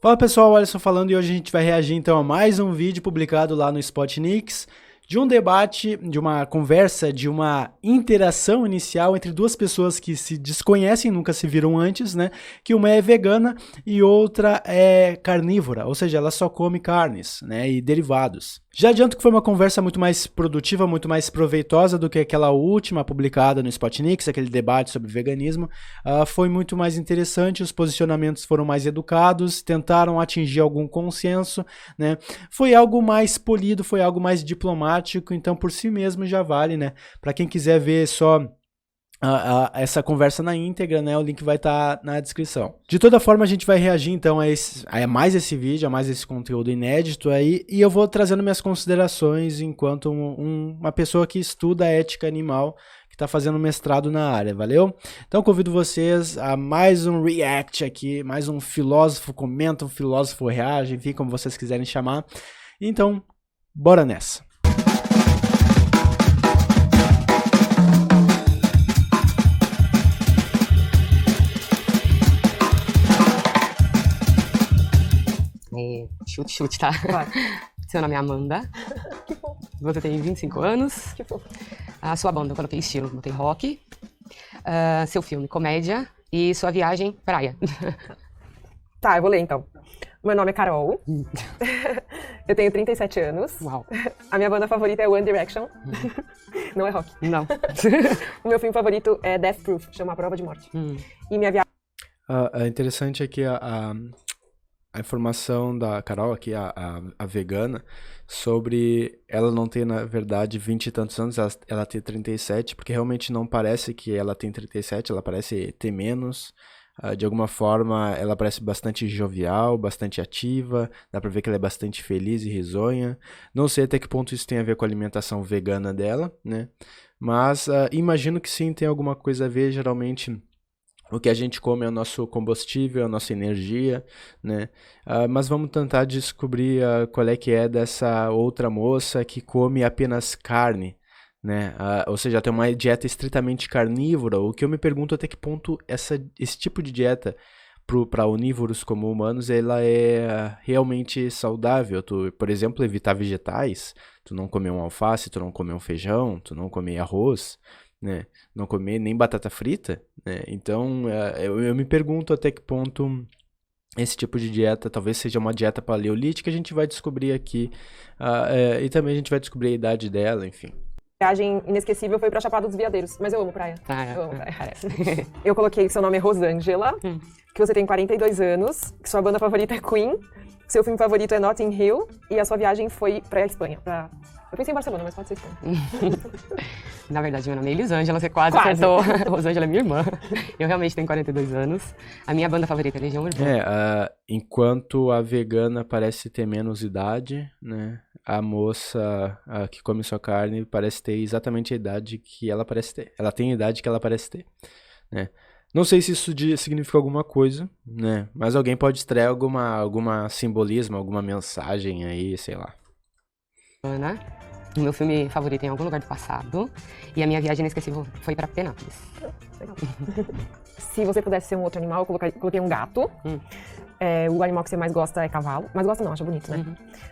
Fala pessoal, Alisson falando e hoje a gente vai reagir então a mais um vídeo publicado lá no Spotnix de um debate, de uma conversa, de uma interação inicial entre duas pessoas que se desconhecem, nunca se viram antes, né? Que uma é vegana e outra é carnívora, ou seja, ela só come carnes, né? E derivados. Já adianto que foi uma conversa muito mais produtiva, muito mais proveitosa do que aquela última publicada no Spotnix, aquele debate sobre veganismo. Foi muito mais interessante, os posicionamentos foram mais educados, tentaram atingir algum consenso, né? Foi algo mais polido, foi algo mais diplomático, então por si mesmo já vale, né? Para quem quiser ver só essa conversa na íntegra, né? O link vai estar na descrição. De toda forma, a gente vai reagir então a mais esse vídeo, a mais esse conteúdo inédito aí, e eu vou trazendo minhas considerações enquanto uma pessoa que estuda ética animal, que está fazendo mestrado na área, valeu? Então convido vocês a mais um react aqui, mais um filósofo comenta, um filósofo reage, enfim, como vocês quiserem chamar. Então, bora nessa. Chute, tá? Vai. Seu nome é Amanda. Que fofo. Você tem 25 anos. Que fofo. A sua banda eu coloquei estilo, botei rock. Seu filme, comédia. E sua viagem, praia. Tá, eu vou ler então. Meu nome é Carol. Eu tenho 37 anos. Uau. A minha banda favorita é One Direction. Não é rock. Não. O meu filme favorito é Death Proof, chama A Prova de Morte. E minha viagem... Interessante aqui a informação da Carol aqui, a vegana, sobre ela não ter, na verdade, 20 e tantos anos, ela ter 37, porque realmente não parece que ela tem 37, ela parece ter menos. De alguma forma, ela parece bastante jovial, bastante ativa, dá pra ver que ela é bastante feliz e risonha. Não sei até que ponto isso tem a ver com a alimentação vegana dela, né? Mas imagino que sim, tem alguma coisa a ver, geralmente... O que a gente come é o nosso combustível, a nossa energia, né? Mas vamos tentar descobrir qual é que é dessa outra moça que come apenas carne, né? Ou seja, tem uma dieta estritamente carnívora. O que eu me pergunto até que ponto esse tipo de dieta para onívoros como humanos, ela é realmente saudável. Tu, por exemplo, evitar vegetais, tu não comer um alface, tu não comer um feijão, tu não comer arroz, né? Não comer nem batata frita, né? Então eu me pergunto até que ponto esse tipo de dieta talvez seja uma dieta paleolítica. A gente vai descobrir aqui e também a gente vai descobrir a idade dela, enfim. viagem inesquecível foi pra Chapada dos Veadeiros, mas eu amo praia. Eu amo praia. Parece. Eu coloquei que seu nome é Rosângela, que você tem 42 anos, que sua banda favorita é Queen, seu filme favorito é Notting Hill e a sua viagem foi pra Espanha. Eu pensei em Barcelona, mas pode ser Espanha. Na verdade, meu nome é Elisângela, você quase acertou. Rosângela é minha irmã. Eu realmente tenho 42 anos. A minha banda favorita é Legião Urbana. Enquanto a vegana parece ter menos idade, né? A moça que come sua carne parece ter exatamente a idade que ela parece ter. Ela tem a idade que ela parece ter, né? Não sei se isso significa alguma coisa, né? Mas alguém pode extrair alguma simbolismo, alguma mensagem aí, sei lá. O meu filme favorito é Em Algum Lugar do Passado. E a minha viagem inesquecível foi pra Penápolis. Legal. Se você pudesse ser um outro animal, eu coloquei um gato. O animal que você mais gosta é cavalo. Mas gosta não, acha bonito, né?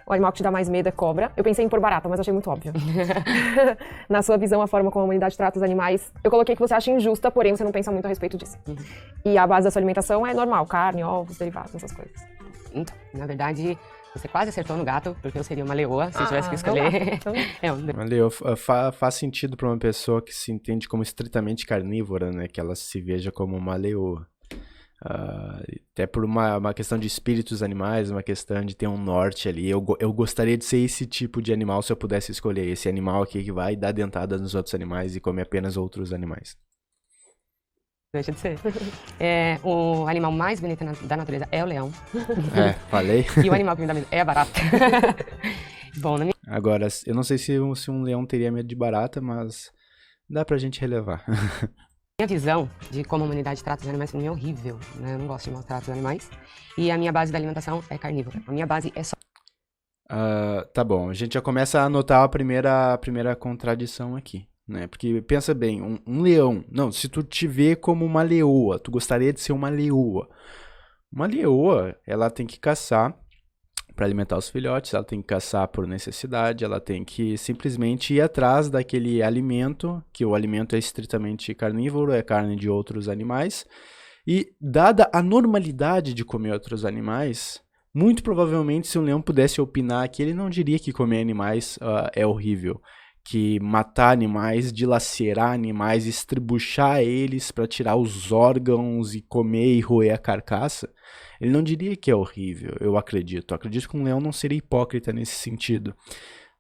O animal que te dá mais medo é cobra. Eu pensei em pôr barata, mas achei muito óbvio. Na sua visão, a forma como a humanidade trata os animais, eu coloquei que você acha injusta, porém você não pensa muito a respeito disso. E a base da sua alimentação é normal, carne, ovos, derivados, essas coisas. Então, na verdade, você quase acertou no gato, porque eu seria uma leoa, se eu tivesse que escolher. Então... Uma leoa faz sentido para uma pessoa que se entende como estritamente carnívora, né? Que ela se veja como uma leoa. Até por uma questão de espíritos animais, uma questão de ter um norte ali. Eu gostaria de ser esse tipo de animal se eu pudesse escolher. Esse animal aqui que vai dar dentada nos outros animais e come apenas outros animais. Deixa de ser. O animal mais bonito da natureza é o leão. Falei. E o animal que me dá medo é a barata. Bom, Agora, eu não sei se um leão teria medo de barata, mas dá pra gente relevar. Minha visão de como a humanidade trata os animais pra mim é horrível, né? Eu não gosto de maltratar os animais. E a minha base da alimentação é carnívora. A minha base é só... Tá bom, a gente já começa a notar a primeira contradição aqui, né? Porque pensa bem, um leão... Não, se tu te vê como uma leoa, tu gostaria de ser uma leoa. Uma leoa, ela tem que caçar para alimentar os filhotes, ela tem que caçar por necessidade, ela tem que simplesmente ir atrás daquele alimento, que o alimento é estritamente carnívoro, é carne de outros animais, e dada a normalidade de comer outros animais, muito provavelmente se um leão pudesse opinar aqui, ele não diria que comer animais é horrível, que matar animais, dilacerar animais, estribuchar eles para tirar os órgãos e comer e roer a carcaça, ele não diria que é horrível, eu acredito. Eu acredito que um leão não seria hipócrita nesse sentido.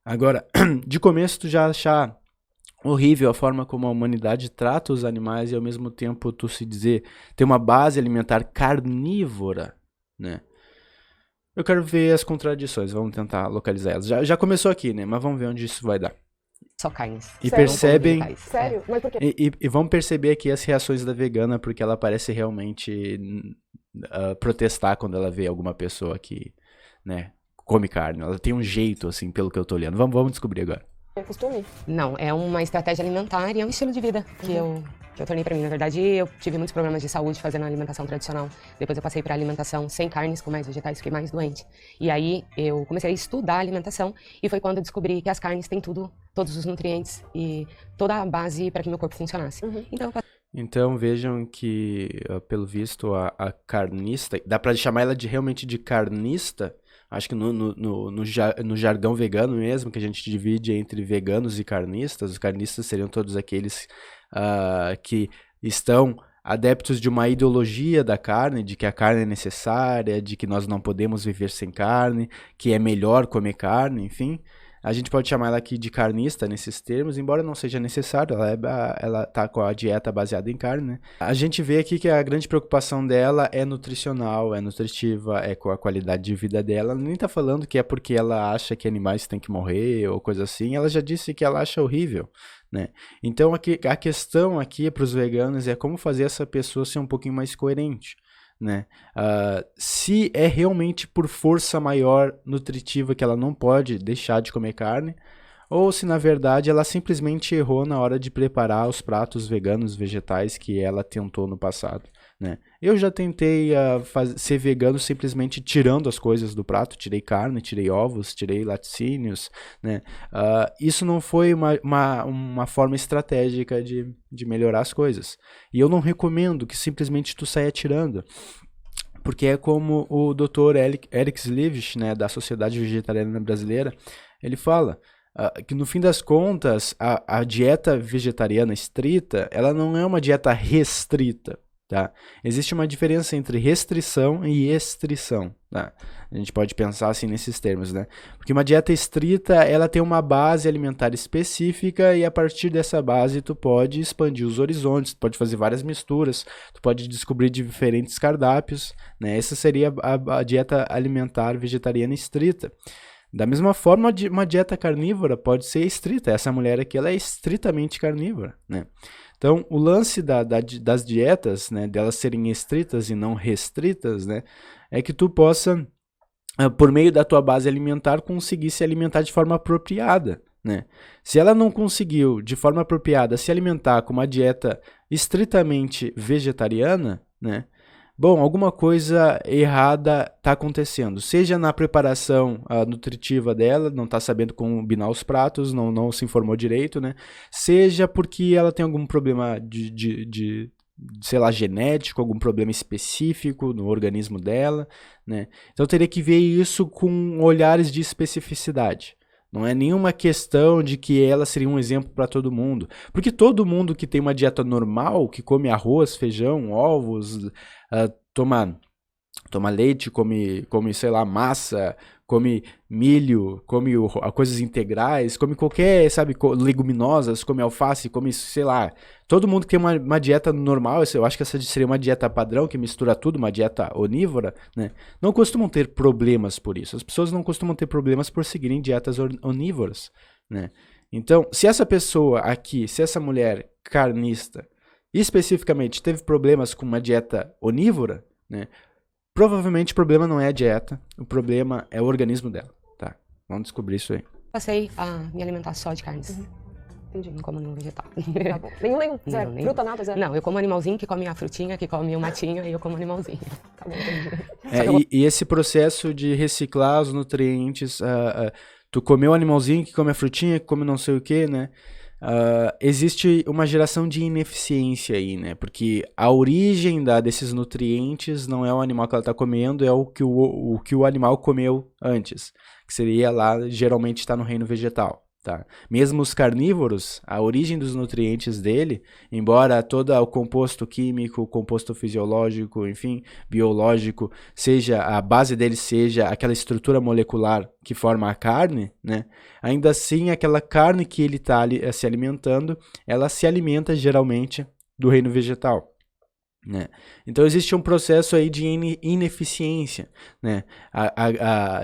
Agora, de começo tu já achar horrível a forma como a humanidade trata os animais e ao mesmo tempo tu se dizer ter uma base alimentar carnívora, né? Eu quero ver as contradições, vamos tentar localizar elas. Já começou aqui, né? Mas vamos ver onde isso vai dar. Só carnes. E percebem... Sério? Mas por quê? E vamos perceber aqui as reações da vegana, porque ela parece realmente protestar quando ela vê alguma pessoa que, né, come carne. Ela tem um jeito, assim, pelo que eu tô olhando. Vamos descobrir agora. É costume? Não, é uma estratégia alimentar e é um estilo de vida que eu tornei pra mim. Na verdade, eu tive muitos problemas de saúde fazendo a alimentação tradicional. Depois eu passei pra alimentação sem carnes, com mais vegetais, fiquei mais doente. E aí eu comecei a estudar a alimentação e foi quando eu descobri que as carnes têm tudo, todos os nutrientes e toda a base para que meu corpo funcionasse. Então vejam que, pelo visto, a carnista, dá pra chamar ela realmente de carnista. Acho que no jargão vegano mesmo, que a gente divide entre veganos e carnistas, os carnistas seriam todos aqueles que estão adeptos de uma ideologia da carne, de que a carne é necessária, de que nós não podemos viver sem carne, que é melhor comer carne, enfim. A gente pode chamar ela aqui de carnista nesses termos, embora não seja necessário, ela tá com a dieta baseada em carne, né? A gente vê aqui que a grande preocupação dela é nutricional, é nutritiva, é com a qualidade de vida dela. Ela nem tá falando que é porque ela acha que animais têm que morrer ou coisa assim, ela já disse que ela acha horrível, né? Então a questão aqui para os veganos é como fazer essa pessoa ser um pouquinho mais coerente, né? Se é realmente por força maior nutritiva que ela não pode deixar de comer carne, ou se na verdade ela simplesmente errou na hora de preparar os pratos veganos, vegetais que ela tentou no passado, né? Eu já tentei ser vegano simplesmente tirando as coisas do prato, tirei carne, tirei ovos, tirei laticínios, né? Isso não foi uma forma estratégica de melhorar as coisas. E eu não recomendo que simplesmente tu saia tirando, porque é como o Dr. Eric Slivich, né, da Sociedade Vegetariana Brasileira, ele fala que no fim das contas a dieta vegetariana estrita, ela não é uma dieta restrita. Tá? Existe uma diferença entre restrição e estrição, tá? A gente pode pensar assim nesses termos, né? Porque uma dieta estrita, ela tem uma base alimentar específica e a partir dessa base tu pode expandir os horizontes, tu pode fazer várias misturas, tu pode descobrir diferentes cardápios, né? Essa seria a dieta alimentar vegetariana estrita. Da mesma forma, uma dieta carnívora pode ser estrita. Essa mulher aqui, ela é estritamente carnívora, né? Então, o lance das dietas, né, delas serem estritas e não restritas, né, é que tu possa, por meio da tua base alimentar, conseguir se alimentar de forma apropriada, né? Se ela não conseguiu, de forma apropriada, se alimentar com uma dieta estritamente vegetariana, né, bom, alguma coisa errada está acontecendo, seja na preparação nutritiva dela, não está sabendo combinar os pratos, não se informou direito, né? Seja porque ela tem algum problema de sei lá, genético, algum problema específico no organismo dela, né? Então teria que ver isso com olhares de especificidade. Não é nenhuma questão de que ela seria um exemplo para todo mundo. Porque todo mundo que tem uma dieta normal, que come arroz, feijão, ovos, toma leite, come, sei lá, massa, come milho, come coisas integrais, come qualquer, sabe, leguminosas, come alface, come, sei lá. Todo mundo que tem uma dieta normal, eu acho que essa seria uma dieta padrão, que mistura tudo, uma dieta onívora, né? Não costumam ter problemas por isso. As pessoas não costumam ter problemas por seguirem dietas onívoras, né? Então, se essa pessoa aqui, se essa mulher carnista, especificamente teve problemas com uma dieta onívora, né? Provavelmente o problema não é a dieta, o problema é o organismo dela, tá? Vamos descobrir isso aí. Passei a me alimentar só de carnes. Entendi. Não como nenhum vegetal. Tá bom. Nenhum, zero. Não, Fruta, nada, zero. Não, eu como animalzinho que come a frutinha, que come o matinho, e eu como animalzinho. Tá bom, entendi. E esse processo de reciclar os nutrientes, tu comeu o animalzinho que come a frutinha, que come não sei o que, né? Existe uma geração de ineficiência aí, né? Porque a origem desses nutrientes não é o animal que ela está comendo, é o que o animal comeu antes, que seria lá, geralmente está no reino vegetal. Tá? Mesmo os carnívoros, a origem dos nutrientes dele, embora todo o composto químico, o composto fisiológico, enfim, biológico, seja a base dele seja aquela estrutura molecular que forma a carne, né? Ainda assim, aquela carne que ele está se alimentando, ela se alimenta geralmente do reino vegetal. Né? Então existe um processo aí de ineficiência, né?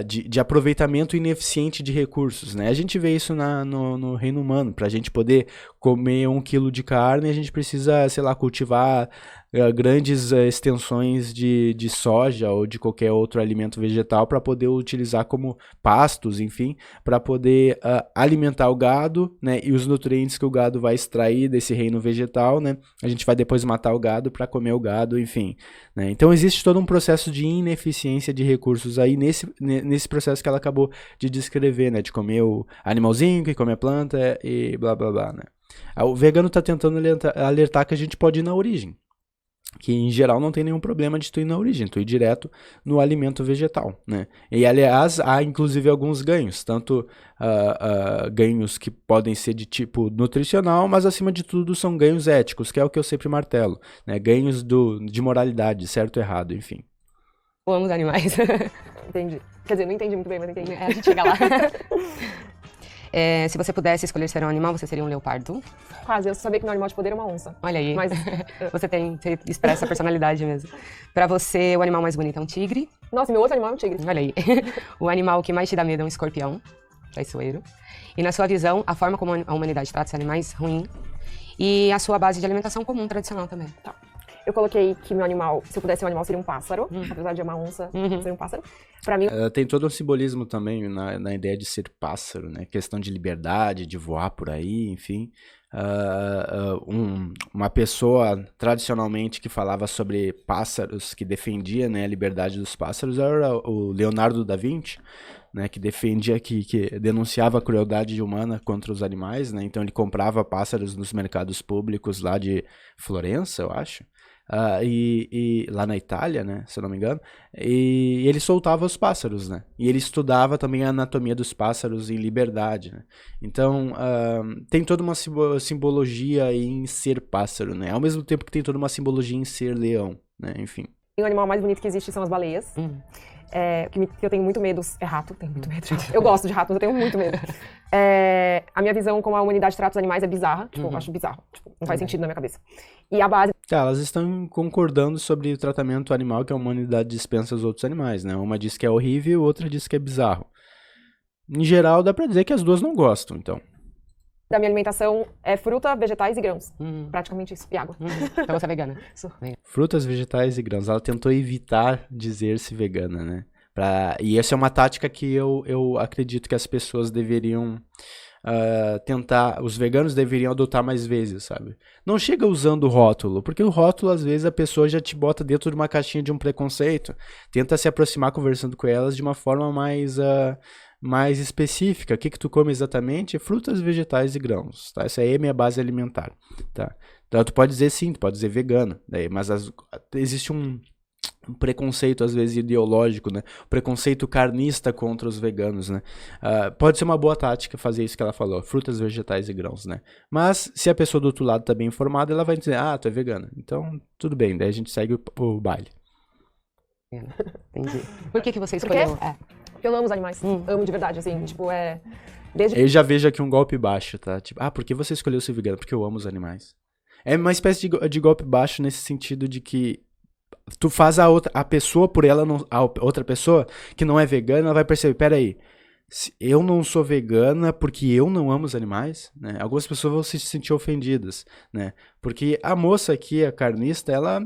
De aproveitamento ineficiente de recursos, né? A gente vê isso no reino humano. Para a gente poder comer 1 quilo de carne, a gente precisa, sei lá, cultivar grandes extensões de soja ou de qualquer outro alimento vegetal para poder utilizar como pastos, enfim, para poder alimentar o gado, né? E os nutrientes que o gado vai extrair desse reino vegetal, né? A gente vai depois matar o gado para comer o gado, enfim. Né? Então existe todo um processo de ineficiência de recursos aí nesse processo que ela acabou de descrever, né? De comer o animalzinho que come a planta e blá blá blá, né? O vegano está tentando alertar que a gente pode ir na origem. Que em geral não tem nenhum problema de tu ir na origem, tu ir direto no alimento vegetal, né? E aliás, há inclusive alguns ganhos, tanto ganhos que podem ser de tipo nutricional, mas acima de tudo são ganhos éticos, que é o que eu sempre martelo, né? Ganhos de moralidade, certo ou errado, enfim. Eu amo os animais. Entendi. Quer dizer, não entendi muito bem, mas entendi. A gente chega lá. Se você pudesse escolher ser um animal, você seria um leopardo? Quase, eu sabia que meu animal de poder é uma onça. Olha aí, Mas você expressa a personalidade mesmo. Pra você, o animal mais bonito é um tigre. nossa, meu outro animal é um tigre. Olha aí. O animal que mais te dá medo é um escorpião, traiçoeiro. E na sua visão, a forma como a humanidade trata os animais, ruim. E a sua base de alimentação comum, tradicional também. Tá. Eu coloquei que meu animal, se eu pudesse ser um animal, seria um pássaro. Apesar de uma onça, seria um pássaro. Pra mim... Tem todo um simbolismo também na ideia de ser pássaro, né? Questão de liberdade, de voar por aí, enfim. Uma pessoa tradicionalmente que falava sobre pássaros, que defendia, né, a liberdade dos pássaros, era o Leonardo da Vinci, né, que defendia, que denunciava a crueldade humana contra os animais, né? Então ele comprava pássaros nos mercados públicos lá de Florença, eu acho. E lá na Itália, né, se eu não me engano, e ele soltava os pássaros, né, e ele estudava também a anatomia dos pássaros em liberdade, né, então tem toda uma simbologia em ser pássaro, né, ao mesmo tempo que tem toda uma simbologia em ser leão, né, enfim. E o animal mais bonito que existe são as baleias. Que eu tenho muito medo é rato, tenho muito medo de rato. Eu gosto de rato, mas eu tenho muito medo. A minha visão como a humanidade trata os animais é bizarra, tipo, eu acho bizarro, tipo, não faz sentido na minha cabeça. E a base... Elas estão concordando sobre o tratamento animal que a humanidade dispensa aos outros animais, né? Uma diz que é horrível, outra diz que é bizarro. Em geral, dá pra dizer que as duas não gostam, então. Da minha alimentação é fruta, vegetais e grãos. Praticamente isso, e água. Então você é vegana? Frutas, vegetais e grãos. Ela tentou evitar dizer-se vegana, né? E essa é uma tática que eu acredito que as pessoas deveriam tentar, os veganos deveriam adotar mais vezes, sabe? Não chega usando o rótulo, porque o rótulo, às vezes, a pessoa já te bota dentro de uma caixinha de um preconceito. Tenta se aproximar conversando com elas de uma forma mais específica. O que tu come exatamente? Frutas, vegetais e grãos, tá? Essa aí é a minha base alimentar, tá? Então tu pode dizer sim, tu pode dizer vegano, mas existe um preconceito, às vezes, ideológico, né? Preconceito carnista contra os veganos, né? Pode ser uma boa tática fazer isso que ela falou, frutas, vegetais e grãos, né? Mas, se a pessoa do outro lado tá bem informada, ela vai dizer, tu é vegana. Então, tudo bem, daí a gente segue o baile. Entendi. Por que você escolheu? Porque eu amo os animais, amo de verdade, assim, tipo, Eu já vejo aqui um golpe baixo, tá? Tipo, por que você escolheu ser vegano? Porque eu amo os animais. É uma espécie de golpe baixo nesse sentido de que tu faz a pessoa por ela, a outra pessoa que não é vegana, ela vai perceber, peraí, eu não sou vegana porque eu não amo os animais, né? Algumas pessoas vão se sentir ofendidas, né? Porque a moça aqui, a carnista, ela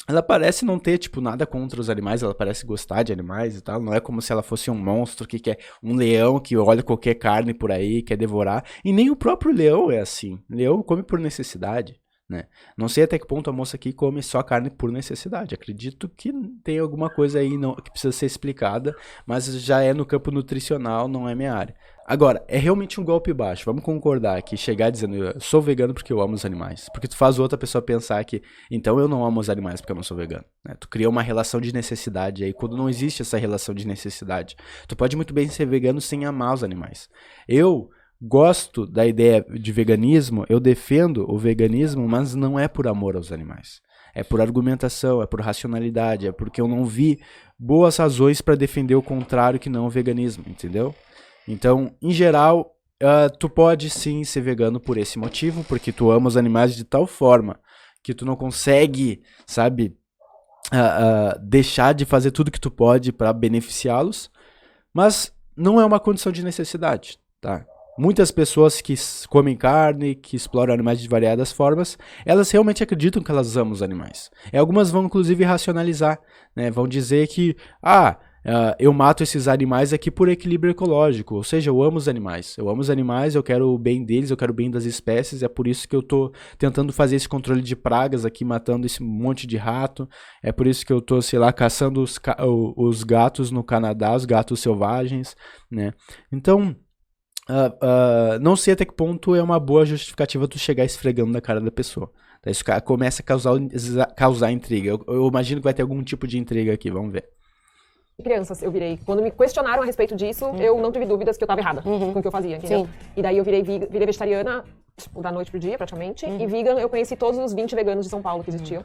ela parece não ter, tipo, nada contra os animais, ela parece gostar de animais e tal, não é como se ela fosse um monstro que quer, um leão que olha qualquer carne por aí, quer devorar, e nem o próprio leão é assim, o leão come por necessidade, né? Não sei até que ponto a moça aqui come só carne por necessidade, acredito que tem alguma coisa aí que precisa ser explicada, mas já é no campo nutricional, não é minha área. Agora, é realmente um golpe baixo, vamos concordar que chegar dizendo eu sou vegano porque eu amo os animais, porque tu faz outra pessoa pensar que então eu não amo os animais porque eu não sou vegano, né? Tu cria uma relação de necessidade aí, quando não existe essa relação de necessidade, tu pode muito bem ser vegano sem amar os animais. Eu gosto da ideia de veganismo, eu defendo o veganismo, mas não é por amor aos animais. É por argumentação, é por racionalidade, é porque eu não vi boas razões para defender o contrário que não o veganismo, entendeu? Então, em geral, tu pode sim ser vegano por esse motivo, porque tu ama os animais de tal forma que tu não consegue, sabe, deixar de fazer tudo que tu pode para beneficiá-los, mas não é uma condição de necessidade, tá? Muitas pessoas que comem carne, que exploram animais de variadas formas, elas realmente acreditam que elas amam os animais. E algumas vão, inclusive, racionalizar, né? Vão dizer que, eu mato esses animais aqui por equilíbrio ecológico, ou seja, eu amo os animais, eu quero o bem deles, eu quero o bem das espécies, é por isso que eu tô tentando fazer esse controle de pragas aqui, matando esse monte de rato, é por isso que eu tô, sei lá, caçando os gatos no Canadá, os gatos selvagens, né? Então, não sei até que ponto é uma boa justificativa tu chegar esfregando na cara da pessoa. Isso começa a causar intriga. Eu imagino que vai ter algum tipo de intriga aqui, vamos ver. Crianças, eu virei. Quando me questionaram a respeito disso, eu não tive dúvidas que eu estava errada com o que eu fazia, entendeu? Sim. E daí eu virei vegetariana, tipo, da noite pro dia, praticamente. E vegan, eu conheci todos os 20 veganos de São Paulo que existiam.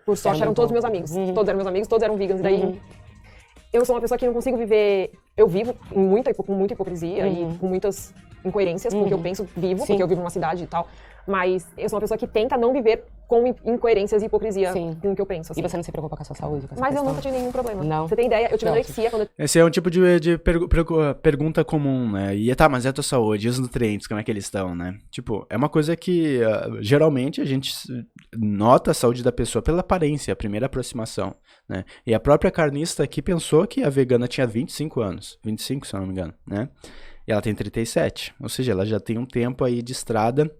Por sorte, eram todos meus amigos. Todos eram meus amigos, todos eram vegans. E daí, eu sou uma pessoa que não consigo viver... Eu vivo com muita hipocrisia e com muitas incoerências, porque eu penso vivo, porque eu vivo numa cidade e tal. Mas eu sou uma pessoa que tenta não viver com incoerências e hipocrisia com o que eu penso. Assim. E você não se preocupa com a sua saúde? Mas eu nunca tive nenhum problema. Não. Você tem ideia? Eu tive anorexia quando... Esse é um tipo de pergunta comum, né? E mas é a tua saúde, e os nutrientes, como é que eles estão, né? Tipo, é uma coisa que geralmente a gente nota a saúde da pessoa pela aparência, a primeira aproximação, né? E a própria carnista aqui pensou que a vegana tinha 25 anos. 25, se eu não me engano, né? E ela tem 37. Ou seja, ela já tem um tempo aí de estrada.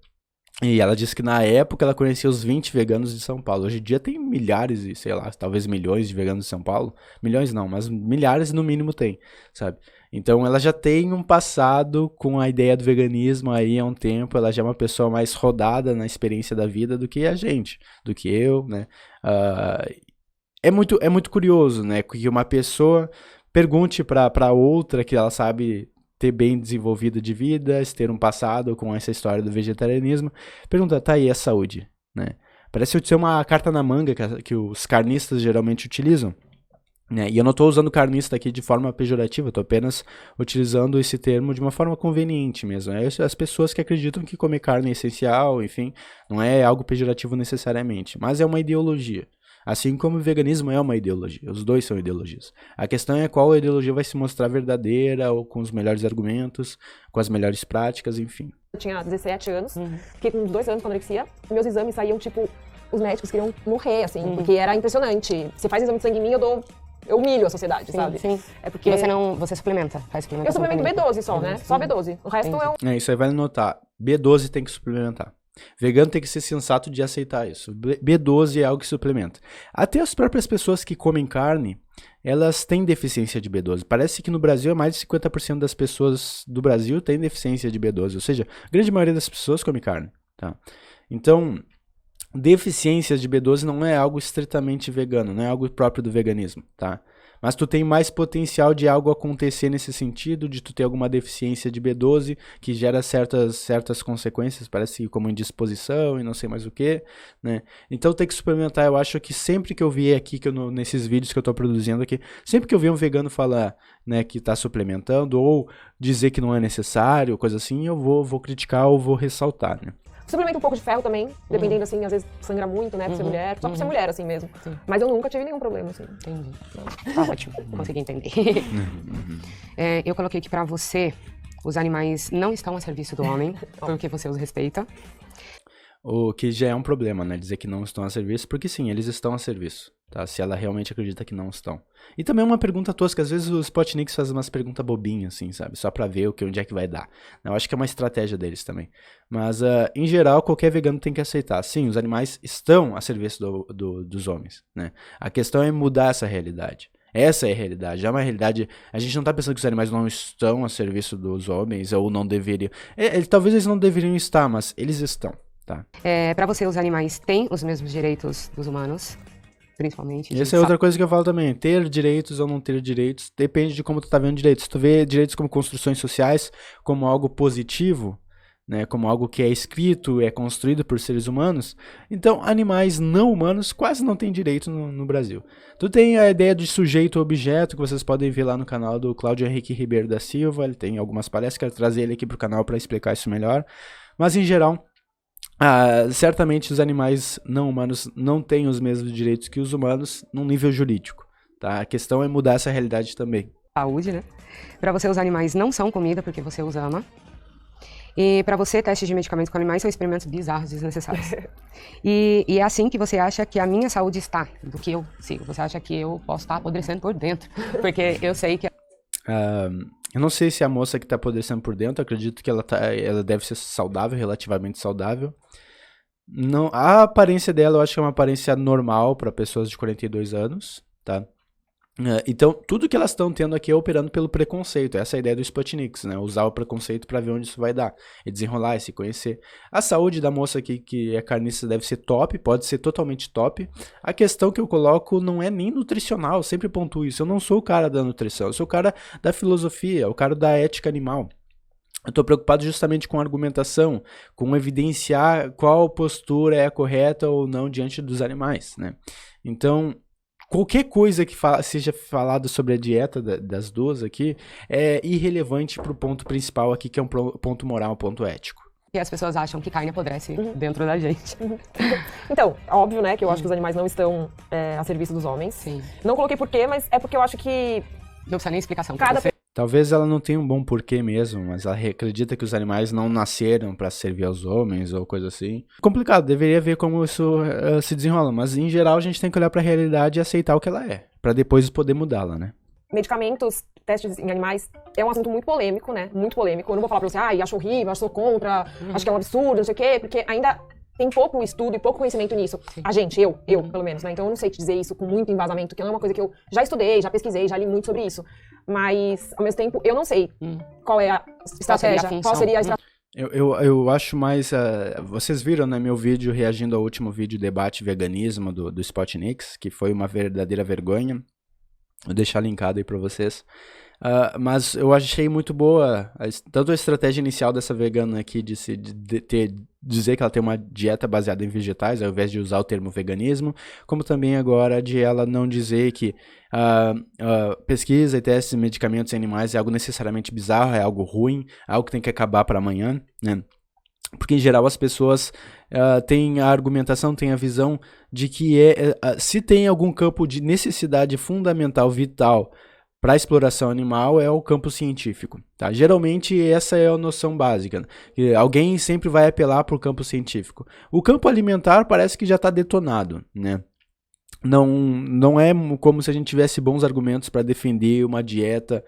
E ela disse que na época ela conhecia os 20 veganos de São Paulo. Hoje em dia tem milhares e, sei lá, talvez milhões de veganos de São Paulo. Milhões não, mas milhares no mínimo tem, sabe? Então ela já tem um passado com a ideia do veganismo aí há um tempo. Ela já é uma pessoa mais rodada na experiência da vida do que a gente, do que eu, né? É muito curioso, né? Que uma pessoa pergunte pra outra que ela sabe... ter bem desenvolvido de vidas, ter um passado com essa história do vegetarianismo, pergunta, tá aí a saúde, né? Parece ser uma carta na manga que os carnistas geralmente utilizam, né? E eu não estou usando carnista aqui de forma pejorativa, estou apenas utilizando esse termo de uma forma conveniente mesmo. É as pessoas que acreditam que comer carne é essencial, enfim, não é algo pejorativo necessariamente, mas é uma ideologia. Assim como o veganismo é uma ideologia, os dois são ideologias. A questão é qual ideologia vai se mostrar verdadeira, ou com os melhores argumentos, com as melhores práticas, enfim. Eu tinha 17 anos, fiquei com 2 anos com anorexia, meus exames saíam, tipo, os médicos queriam morrer, assim, porque era impressionante. Você faz exame de sangue em mim, eu humilho a sociedade, sabe? Sim. É porque... Você suplementa? Faz suplementação? Eu suplemento B12 só, né? Só B12. O resto isso aí vai notar. B12 tem que suplementar. Vegano tem que ser sensato de aceitar isso. B12 é algo que suplementa. Até as próprias pessoas que comem carne, elas têm deficiência de B12. Parece que no Brasil, mais de 50% das pessoas do Brasil têm deficiência de B12. Ou seja, a grande maioria das pessoas come carne. Tá? Então, deficiências de B12 não é algo estritamente vegano, não é algo próprio do veganismo, tá? Mas tu tem mais potencial de algo acontecer nesse sentido, de tu ter alguma deficiência de B12, que gera certas consequências, parece como indisposição e não sei mais o que, né? Então tem que suplementar. Eu acho que sempre que eu vier aqui, nesses vídeos que eu tô produzindo aqui, sempre que eu ver um vegano falar, né, que tá suplementando, ou dizer que não é necessário, coisa assim, eu vou criticar ou vou ressaltar, né? Suplemento um pouco de ferro também, dependendo, assim, às vezes sangra muito, né, por ser mulher, só por ser mulher, assim mesmo. Sim. Mas eu nunca tive nenhum problema, assim. Entendi. Tá ótimo, consegui entender. Eu coloquei aqui pra você, os animais não estão a serviço do homem, porque você os respeita. O que já é um problema, né, dizer que não estão a serviço, porque sim, eles estão a serviço. tá? Se ela realmente acredita que não estão. E também uma pergunta tosca, às vezes os Spotniks fazem umas perguntas bobinhas, assim, sabe? Só pra ver onde é que vai dar. Eu acho que é uma estratégia deles também. Mas, em geral, qualquer vegano tem que aceitar. Sim, os animais estão a serviço dos homens, né? A questão é mudar essa realidade. Essa é a realidade. É uma realidade. A gente não tá pensando que os animais não estão a serviço dos homens ou não deveriam. Talvez eles não deveriam estar, mas eles estão, tá? Para você, os animais têm os mesmos direitos dos humanos, principalmente. Essa é outra coisa que eu falo também. Ter direitos ou não ter direitos depende de como tu tá vendo direitos. Se tu vê direitos como construções sociais, como algo positivo, né, como algo que é escrito, é construído por seres humanos, então animais não humanos quase não têm direito no Brasil. Tu tem a ideia de sujeito-objeto, que vocês podem ver lá no canal do Cláudio Henrique Ribeiro da Silva, ele tem algumas palestras, quero trazer ele aqui pro canal para explicar isso melhor, mas em geral, certamente os animais não humanos não têm os mesmos direitos que os humanos num nível jurídico, tá? A questão é mudar essa realidade também. Saúde, né? Para você, os animais não são comida porque você os ama. E para você, testes de medicamentos com animais são experimentos bizarros, desnecessários. E é assim que você acha que a minha saúde está, do que eu sigo. Você acha que eu posso estar apodrecendo por dentro, porque eu sei que... Eu não sei se a moça que está apodrecendo por dentro, acredito que ela deve ser saudável, relativamente saudável. Não, a aparência dela eu acho que é uma aparência normal para pessoas de 42 anos, tá? Então, tudo que elas estão tendo aqui é operando pelo preconceito. Essa é a ideia do Spotniks, né? Usar o preconceito para ver onde isso vai dar. E desenrolar, e se conhecer. A saúde da moça aqui, que é carnista, deve ser top. Pode ser totalmente top. A questão que eu coloco não é nem nutricional. Eu sempre pontuo isso. Eu não sou o cara da nutrição. Eu sou o cara da filosofia. O cara da ética animal. Eu estou preocupado justamente com a argumentação. Com evidenciar qual postura é a correta ou não diante dos animais, né? Então... qualquer coisa que seja falado sobre a dieta das duas aqui é irrelevante para o ponto principal aqui, que é um ponto moral, um ponto ético. E as pessoas acham que carne apodrece dentro da gente. Então, óbvio, né, que eu acho que os animais não estão a serviço dos homens. Sim. Não coloquei porquê, mas é porque eu acho que... não precisa nem explicação. Talvez ela não tenha um bom porquê mesmo, mas ela acredita que os animais não nasceram para servir aos homens ou coisa assim. Complicado, deveria ver como isso se desenrola, mas em geral a gente tem que olhar para a realidade e aceitar o que ela é, para depois poder mudá-la, né? Medicamentos, testes em animais, é um assunto muito polêmico, né? Muito polêmico. Eu não vou falar pra você, acho horrível, acho sou contra, acho que é um absurdo, não sei o quê, porque ainda tem pouco estudo e pouco conhecimento nisso. A gente, eu pelo menos, né? Então eu não sei te dizer isso com muito embasamento, que não é uma coisa que eu já estudei, já pesquisei, já li muito sobre isso. Mas, ao mesmo tempo, eu não sei qual é a estratégia, qual seria a estratégia. Eu acho mais... vocês viram, né, meu vídeo reagindo ao último vídeo debate veganismo do Spotniks, que foi uma verdadeira vergonha. Vou deixar linkado aí pra vocês. Mas eu achei muito boa tanto a estratégia inicial dessa vegana aqui de dizer que ela tem uma dieta baseada em vegetais, ao invés de usar o termo veganismo, como também agora de ela não dizer que pesquisa e testes de medicamentos em animais é algo necessariamente bizarro, é algo ruim, é algo que tem que acabar para amanhã, né? Porque, em geral, as pessoas têm a argumentação, têm a visão de que se tem algum campo de necessidade fundamental, vital, para a exploração animal, é o campo científico. Tá? Geralmente, essa é a noção básica. Né? Alguém sempre vai apelar para o campo científico. O campo alimentar parece que já está detonado, né? Não é como se a gente tivesse bons argumentos para defender uma dieta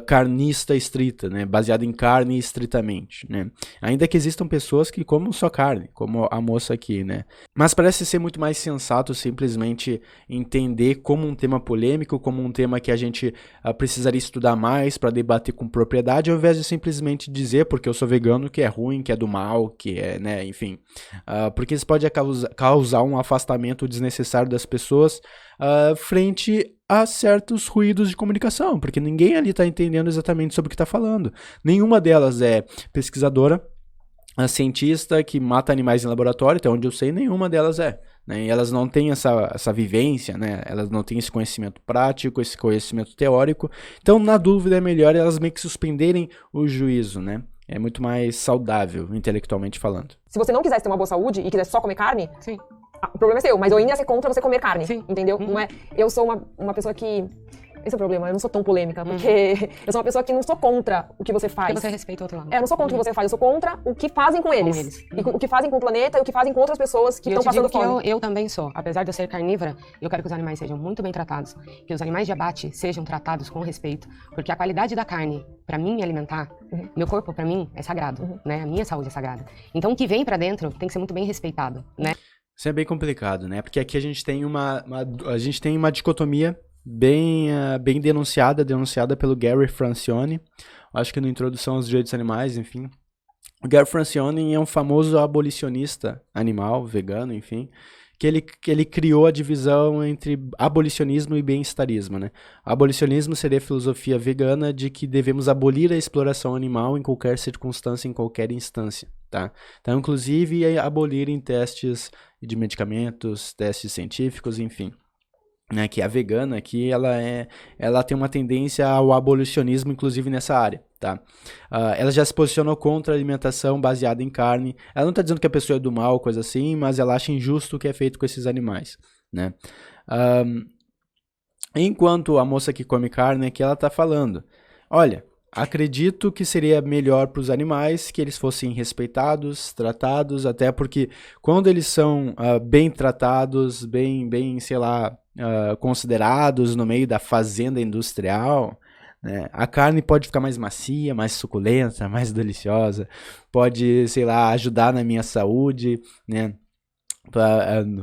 carnista estrita, né, baseada em carne estritamente, né, ainda que existam pessoas que comam só carne, como a moça aqui, né, mas parece ser muito mais sensato simplesmente entender como um tema polêmico, como um tema que a gente precisaria estudar mais para debater com propriedade, ao invés de simplesmente dizer porque eu sou vegano que é ruim, que é do mal, que é, né, enfim, porque isso pode causar um afastamento desnecessário das pessoas frente a certos ruídos de comunicação, porque ninguém ali está entendendo exatamente sobre o que está falando. Nenhuma delas é pesquisadora, a cientista que mata animais em laboratório, até onde eu sei, nenhuma delas é. Né? E elas não têm essa vivência, né? Elas não têm esse conhecimento prático, esse conhecimento teórico. Então, na dúvida, é melhor elas meio que suspenderem o juízo, né? É muito mais saudável, intelectualmente falando. Se você não quisesse ter uma boa saúde e quisesse só comer carne... Sim. O problema é seu, mas eu ainda ia ser contra você comer carne, sim, entendeu? Não é, eu sou uma pessoa que Esse é o problema, eu não sou tão polêmica, porque eu sou uma pessoa que não sou contra o que você faz. Porque você respeita o outro lado. Eu não sou contra o que você faz, eu sou contra o que fazem com eles. E o que fazem com o planeta e o que fazem com outras pessoas que estão passando fome. Eu também sou. Apesar de eu ser carnívora, eu quero que os animais sejam muito bem tratados, que os animais de abate sejam tratados com respeito, porque a qualidade da carne, para mim me alimentar, meu corpo para mim é sagrado, né? A minha saúde é sagrada. Então o que vem para dentro tem que ser muito bem respeitado, né? Isso é bem complicado, né? Porque aqui a gente tem uma dicotomia bem denunciada pelo Gary Francione, acho que na Introdução aos Direitos Animais, enfim. O Gary Francione é um famoso abolicionista animal, vegano, enfim, que ele criou a divisão entre abolicionismo e bem-estarismo, né? Abolicionismo seria a filosofia vegana de que devemos abolir a exploração animal em qualquer circunstância, em qualquer instância, tá? Então, inclusive, abolir em testes de medicamentos, testes científicos, enfim. Né, que a vegana aqui, ela tem uma tendência ao abolicionismo, inclusive nessa área, tá? Ela já se posicionou contra a alimentação baseada em carne. Ela não está dizendo que a pessoa é do mal, coisa assim, mas ela acha injusto o que é feito com esses animais, né? Enquanto a moça que come carne aqui, ela está falando, olha, acredito que seria melhor para os animais que eles fossem respeitados, tratados, até porque quando eles são bem tratados, bem, sei lá, considerados no meio da fazenda industrial, né, a carne pode ficar mais macia, mais suculenta, mais deliciosa, pode, sei lá, ajudar na minha saúde, né,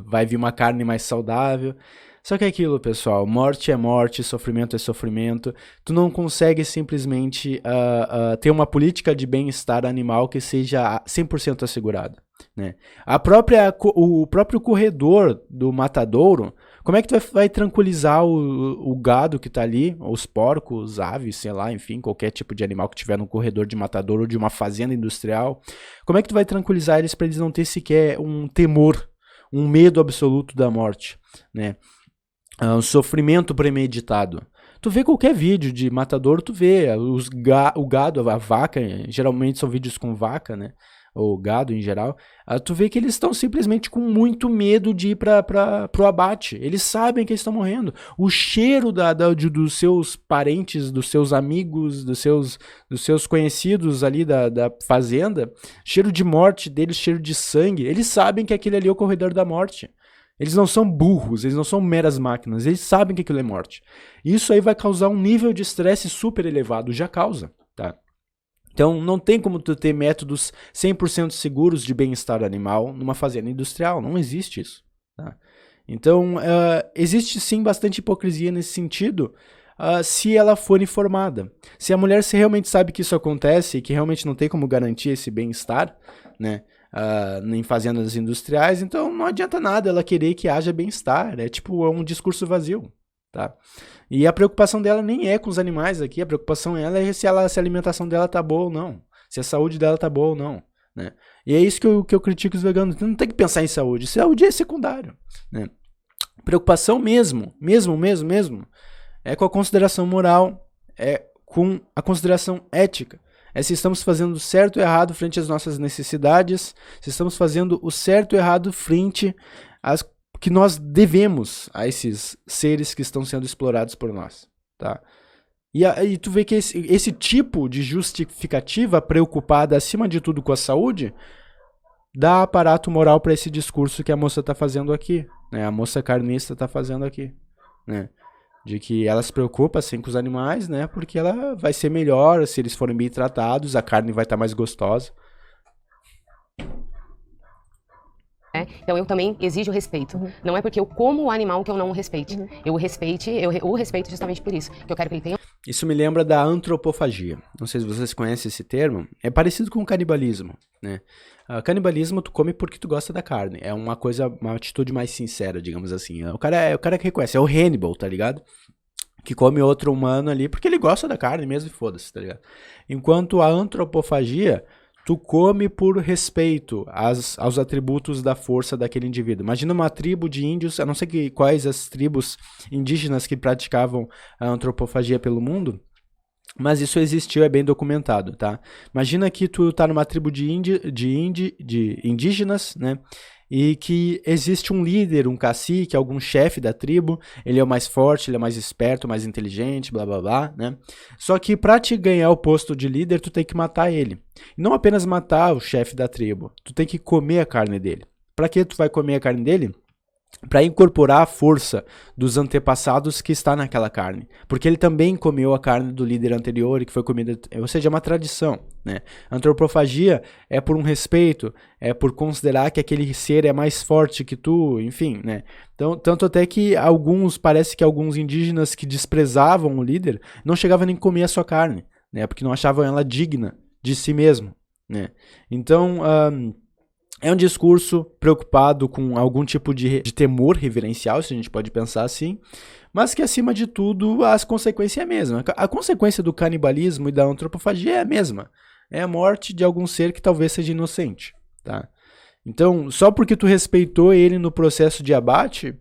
vai vir uma carne mais saudável. Só que é aquilo, pessoal, morte é morte, sofrimento é sofrimento. Tu não consegue simplesmente ter uma política de bem-estar animal que seja 100% assegurada, né? O próprio corredor do matadouro, como é que tu vai tranquilizar o gado que tá ali, os porcos, aves, sei lá, enfim, qualquer tipo de animal que tiver no corredor de matadouro ou de uma fazenda industrial? Como é que tu vai tranquilizar eles para eles não ter sequer um temor, um medo absoluto da morte, né? Um sofrimento premeditado. Tu vê qualquer vídeo de matadouro, tu vê o gado, a vaca, geralmente são vídeos com vaca, né? Ou gado em geral. Tu vê que eles estão simplesmente com muito medo de ir pro abate. Eles sabem que eles estão morrendo. O cheiro dos seus parentes, dos seus amigos, dos seus conhecidos ali da fazenda, cheiro de morte deles, cheiro de sangue, eles sabem que aquele ali é o corredor da morte. Eles não são burros, eles não são meras máquinas, eles sabem que aquilo é morte. Isso aí vai causar um nível de estresse super elevado, já causa, tá? Então não tem como tu ter métodos 100% seguros de bem-estar animal numa fazenda industrial, não existe isso, tá? Então existe sim bastante hipocrisia nesse sentido, se ela for informada. Se a mulher realmente sabe que isso acontece e que realmente não tem como garantir esse bem-estar, né? Em fazendas industriais, então não adianta nada ela querer que haja bem-estar, é um discurso vazio, tá? E a preocupação dela nem é com os animais aqui, a preocupação dela é se a alimentação dela tá boa ou não, se a saúde dela tá boa ou não, né? E é isso que eu critico os veganos, não tem que pensar em saúde é secundário, né? Preocupação mesmo, é com a consideração moral, é com a consideração ética. É se estamos fazendo certo ou errado frente às nossas necessidades, se estamos fazendo o certo ou errado frente às que nós devemos a esses seres que estão sendo explorados por nós, tá? E tu vê que esse tipo de justificativa preocupada acima de tudo com a saúde dá aparato moral para esse discurso que a moça está fazendo aqui, né? A moça carnista está fazendo aqui, né? De que ela se preocupa assim com os animais, né? Porque ela vai ser melhor se eles forem bem tratados, a carne vai estar mais gostosa. Então eu também exijo respeito. Não é porque eu como o animal que eu não o respeite. Eu o respeito justamente por isso. Que eu quero que ele tenha. Isso me lembra da antropofagia. Não sei se vocês conhecem esse termo. É parecido com o canibalismo, né? Canibalismo tu come porque tu gosta da carne. É uma atitude mais sincera, digamos assim. O cara que reconhece, é o Hannibal, tá ligado? Que come outro humano ali porque ele gosta da carne mesmo e foda-se, tá ligado? Enquanto a antropofagia, tu come por respeito aos atributos da força daquele indivíduo. Imagina uma tribo de índios, eu não sei quais as tribos indígenas que praticavam a antropofagia pelo mundo, mas isso existiu, é bem documentado, tá? Imagina que tu tá numa tribo de indígenas, né? e que existe um líder, um cacique, algum chefe da tribo, ele é o mais forte, ele é mais esperto, mais inteligente, blá blá blá, né? Só que pra te ganhar o posto de líder, tu tem que matar ele. E não apenas matar o chefe da tribo, tu tem que comer a carne dele. Pra que tu vai comer a carne dele? Para incorporar a força dos antepassados que está naquela carne. Porque ele também comeu a carne do líder anterior e que foi comida, ou seja, é uma tradição, né? Antropofagia é por um respeito, é por considerar que aquele ser é mais forte que tu, enfim, né? Então, tanto até que parece que alguns indígenas que desprezavam o líder não chegavam nem a comer a sua carne, né? Porque não achavam ela digna de si mesmo, né? Então, é um discurso preocupado com algum tipo de temor reverencial, se a gente pode pensar assim, mas que, acima de tudo, as consequências é a mesma. A consequência do canibalismo e da antropofagia é a mesma. É a morte de algum ser que talvez seja inocente, tá? Então, só porque tu respeitou ele no processo de abate,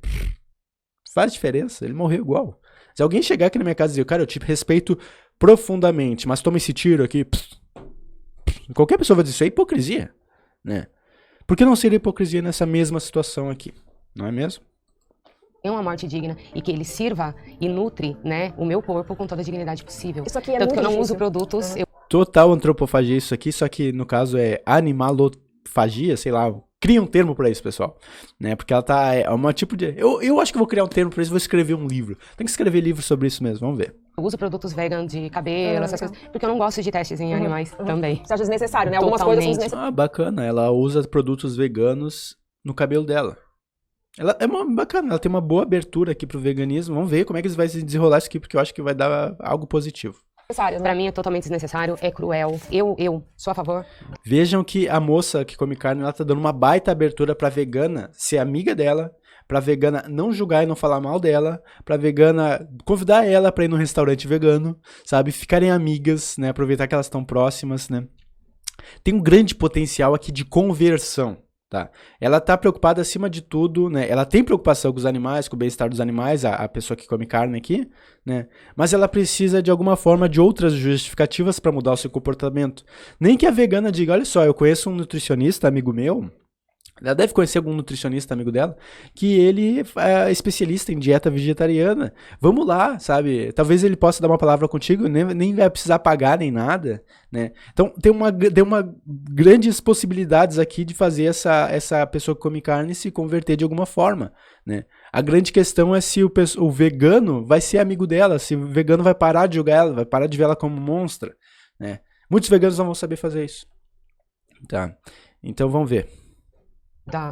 faz diferença, ele morreu igual. Se alguém chegar aqui na minha casa e dizer, cara, eu te respeito profundamente, mas toma esse tiro aqui, qualquer pessoa vai dizer, isso é hipocrisia, né? Por que não seria hipocrisia nessa mesma situação aqui? Não é mesmo? É uma morte digna e que ele sirva e nutre, né, o meu corpo com toda a dignidade possível. Isso aqui é Tanto muito que eu não difícil. uso produtos. Total antropofagia isso aqui, só que no caso é animalofagia, sei lá. Cria um termo pra isso, pessoal, né? Porque ela é uma tipo de... Eu acho que vou criar um termo pra isso, vou escrever um livro. Tem que escrever livro sobre isso mesmo, vamos ver. Eu uso produtos vegan de cabelo, essas coisas, porque eu não gosto de testes em animais também. Você acha desnecessário, né? Algumas coisas são desnecessárias. Bacana, ela usa produtos veganos no cabelo dela. Ela é bacana, ela tem uma boa abertura aqui pro veganismo. Vamos ver como é que eles vão se desenrolar isso aqui, porque eu acho que vai dar algo positivo. Né? Pra mim é totalmente desnecessário, é cruel. Eu sou a favor. Vejam que a moça que come carne, ela tá dando uma baita abertura pra vegana ser amiga dela, pra vegana não julgar e não falar mal dela, pra vegana convidar ela pra ir num restaurante vegano, sabe? Ficarem amigas, né? Aproveitar que elas estão próximas, né? Tem um grande potencial aqui de conversão, tá? Ela tá preocupada acima de tudo, né? Ela tem preocupação com os animais, com o bem-estar dos animais, a pessoa que come carne aqui, né? Mas ela precisa de alguma forma de outras justificativas para mudar o seu comportamento. Nem que a vegana diga, olha só, eu conheço um nutricionista, amigo meu, ela deve conhecer algum nutricionista amigo dela, que ele é especialista em dieta vegetariana. Vamos lá, sabe? Talvez ele possa dar uma palavra contigo, nem vai precisar pagar nem nada, né? Então tem uma grandes possibilidades aqui de fazer essa pessoa que come carne se converter de alguma forma, né? A grande questão é se o vegano vai ser amigo dela, se o vegano vai parar de julgar ela, vai parar de ver ela como monstra, né? Muitos veganos não vão saber fazer isso. Tá? Então vamos ver.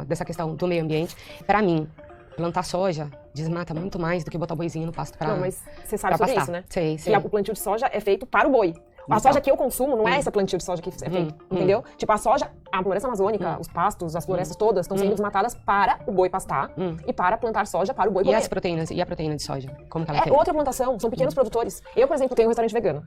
Dessa questão do meio ambiente. Pra mim, plantar soja desmata muito mais do que botar o boizinho no pasto pra Não, mas você sabe sobre pastar. isso, né? Sei. Que o plantio de soja é feito para o boi. A soja que eu consumo não é esse plantio de soja que é feito, entendeu? Tipo, a soja, a floresta amazônica, os pastos, as florestas todas estão sendo desmatadas para o boi pastar e para plantar soja para o boi comer. E as proteínas? E a proteína de soja? Como que ela é outra plantação, são pequenos produtores. Eu, por exemplo, tenho um restaurante vegano.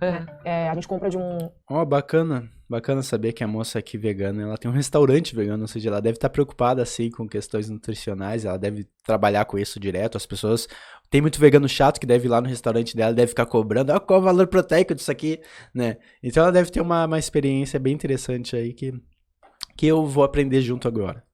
A gente compra de um... Bacana. Bacana saber que a moça aqui vegana, ela tem um restaurante vegano, ou seja, ela deve estar preocupada, assim, com questões nutricionais, ela deve trabalhar com isso direto, as pessoas... Tem muito vegano chato que deve ir lá no restaurante dela, deve ficar cobrando, qual é o valor proteico disso aqui, né? Então ela deve ter uma experiência bem interessante aí que eu vou aprender junto agora.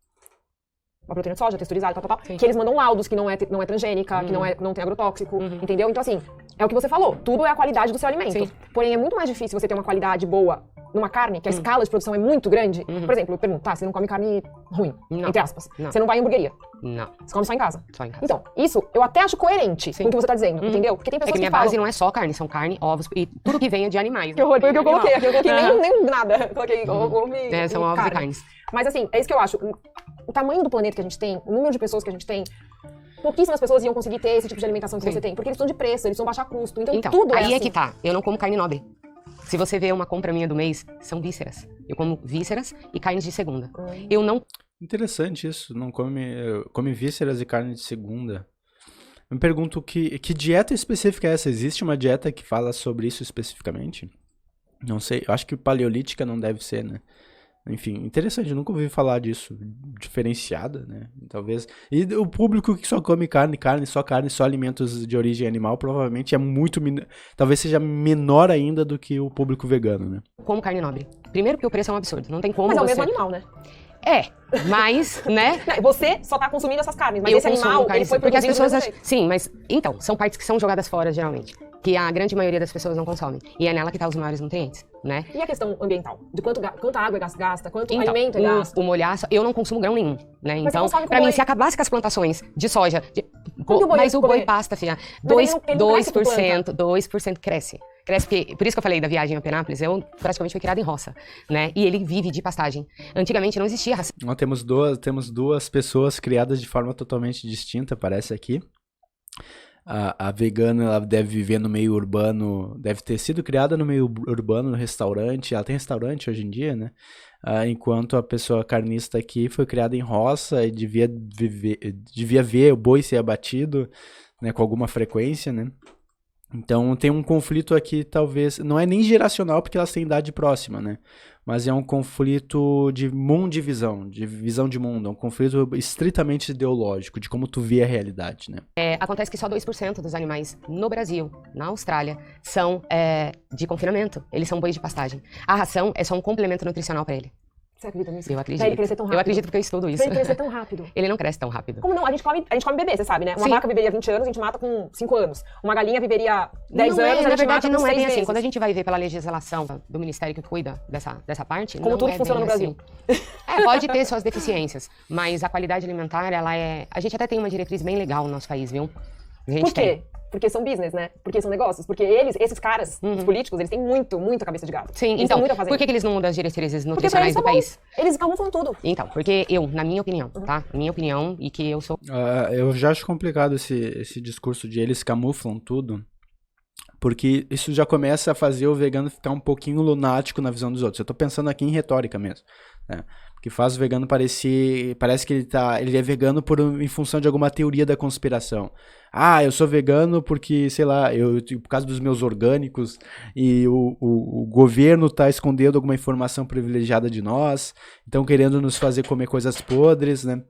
Uma proteína de soja, texturizada, que eles mandam laudos que não é transgênica, que não tem agrotóxico, entendeu? Então, assim, é o que você falou, tudo é a qualidade do seu alimento. Sim. Porém, é muito mais difícil você ter uma qualidade boa numa carne, que a escala de produção é muito grande. Por exemplo, eu pergunto, você não come carne ruim, entre aspas. Não. Você não vai em hamburgueria. Não. Você come só em casa. Só em casa. Então, isso eu até acho coerente com o que você tá dizendo, entendeu? Porque tem pessoas que minha falam... base não é só carne, são carne, ovos e tudo que venha de animais. Que horror, foi o que eu coloquei aqui. Eu coloquei nem nada. Eu coloquei ovo são ovos e carnes. Mas assim, é isso que eu acho. O tamanho do planeta que a gente tem, o número de pessoas que a gente tem, pouquíssimas pessoas iam conseguir ter esse tipo de alimentação que você tem. Porque eles precisam de preço, eles precisam baixar custo. Então tudo é aí assim. é que tá. Eu não como carne nobre. Se você vê uma compra minha do mês, são vísceras. Eu como vísceras e carnes de segunda. Eu não... Interessante isso, não come vísceras e carne de segunda. Me pergunto que dieta específica é essa? Existe uma dieta que fala sobre isso especificamente? Não sei, eu acho que paleolítica não deve ser, né? Enfim, interessante, eu nunca ouvi falar disso, diferenciada, né? Talvez. E o público que só come carne, só alimentos de origem animal, provavelmente é muito, talvez seja menor ainda do que o público vegano, né? Como carne nobre. Primeiro porque o preço é um absurdo, não tem como Mas é o você... mesmo animal, né? Mas, né? Você só tá consumindo essas carnes, mas Eu esse consumo animal, carne, ele foi porque as produzido pessoas do mesmo acham... jeito. Sim, mas então, são partes que são jogadas fora geralmente, que a grande maioria das pessoas não consomem. E é nela que tá os maiores nutrientes, né? E a questão ambiental? De quanta água gasta, quanto Então, alimento é gasto? o molhaço, eu não consumo grão nenhum, né? Mas você Então, consome com pra mim, boi. se acabasse com as plantações de soja, Como que o boi mas ia o boi comer? pasta, filha, Mas ele não cresce com 2% cresce. Cresce porque, por isso que eu falei da viagem a Penápolis, eu praticamente fui criada em roça, né? E ele vive de pastagem. Antigamente não existia ração. Nós temos duas pessoas criadas de forma totalmente distinta, parece aqui. A vegana, ela deve viver no meio urbano, deve ter sido criada no meio urbano, no restaurante. Ela tem restaurante hoje em dia, né? Enquanto a pessoa carnista aqui foi criada em roça e devia ver o boi ser abatido, né, com alguma frequência, né? Então tem um conflito aqui, talvez, não é nem geracional porque elas têm idade próxima, né? Mas é um conflito de mundivisão, de visão de mundo, é um conflito estritamente ideológico, de como tu vê a realidade, né? Acontece que só 2% dos animais no Brasil, na Austrália, são de confinamento. Eles são bois de pastagem. A ração é só um complemento nutricional para ele. Você acredita nisso? Eu acredito. Pra ele crescer tão rápido? Eu acredito porque eu estudo isso. Pra ele crescer tão rápido? Ele não cresce tão rápido. Como não? A gente come bebê, você sabe, né? Uma Sim. vaca viveria 20 anos, a gente mata com 5 anos. Uma galinha viveria 10 Não anos, a na gente verdade mata com não é 6 bem assim. meses. Quando a gente vai ver pela legislação do Ministério que cuida dessa parte, Como não tudo é que funciona bem no Brasil. assim. Pode ter suas deficiências, mas a qualidade alimentar, ela é... A gente até tem uma diretriz bem legal no nosso país, viu? A gente Por quê? tem. Porque são business, né? Porque são negócios. Porque esses caras, os políticos, eles têm muita cabeça de gado. Sim, Eles então, têm muito a fazer. por que eles não mudam as diretrizes Porque pra nutricionais eles tá do bom. país? Eles camuflam tudo. Então, porque eu, na minha opinião, tá? Minha opinião, e que eu sou... Eu já acho complicado esse discurso de eles camuflam tudo, porque isso já começa a fazer o vegano ficar um pouquinho lunático na visão dos outros. Eu tô pensando aqui em retórica mesmo, né? Porque faz o vegano parece que ele é vegano em função de alguma teoria da conspiração. Ah, eu sou vegano porque, sei lá, por causa dos meus orgânicos e o governo tá escondendo alguma informação privilegiada de nós, então querendo nos fazer comer coisas podres, né?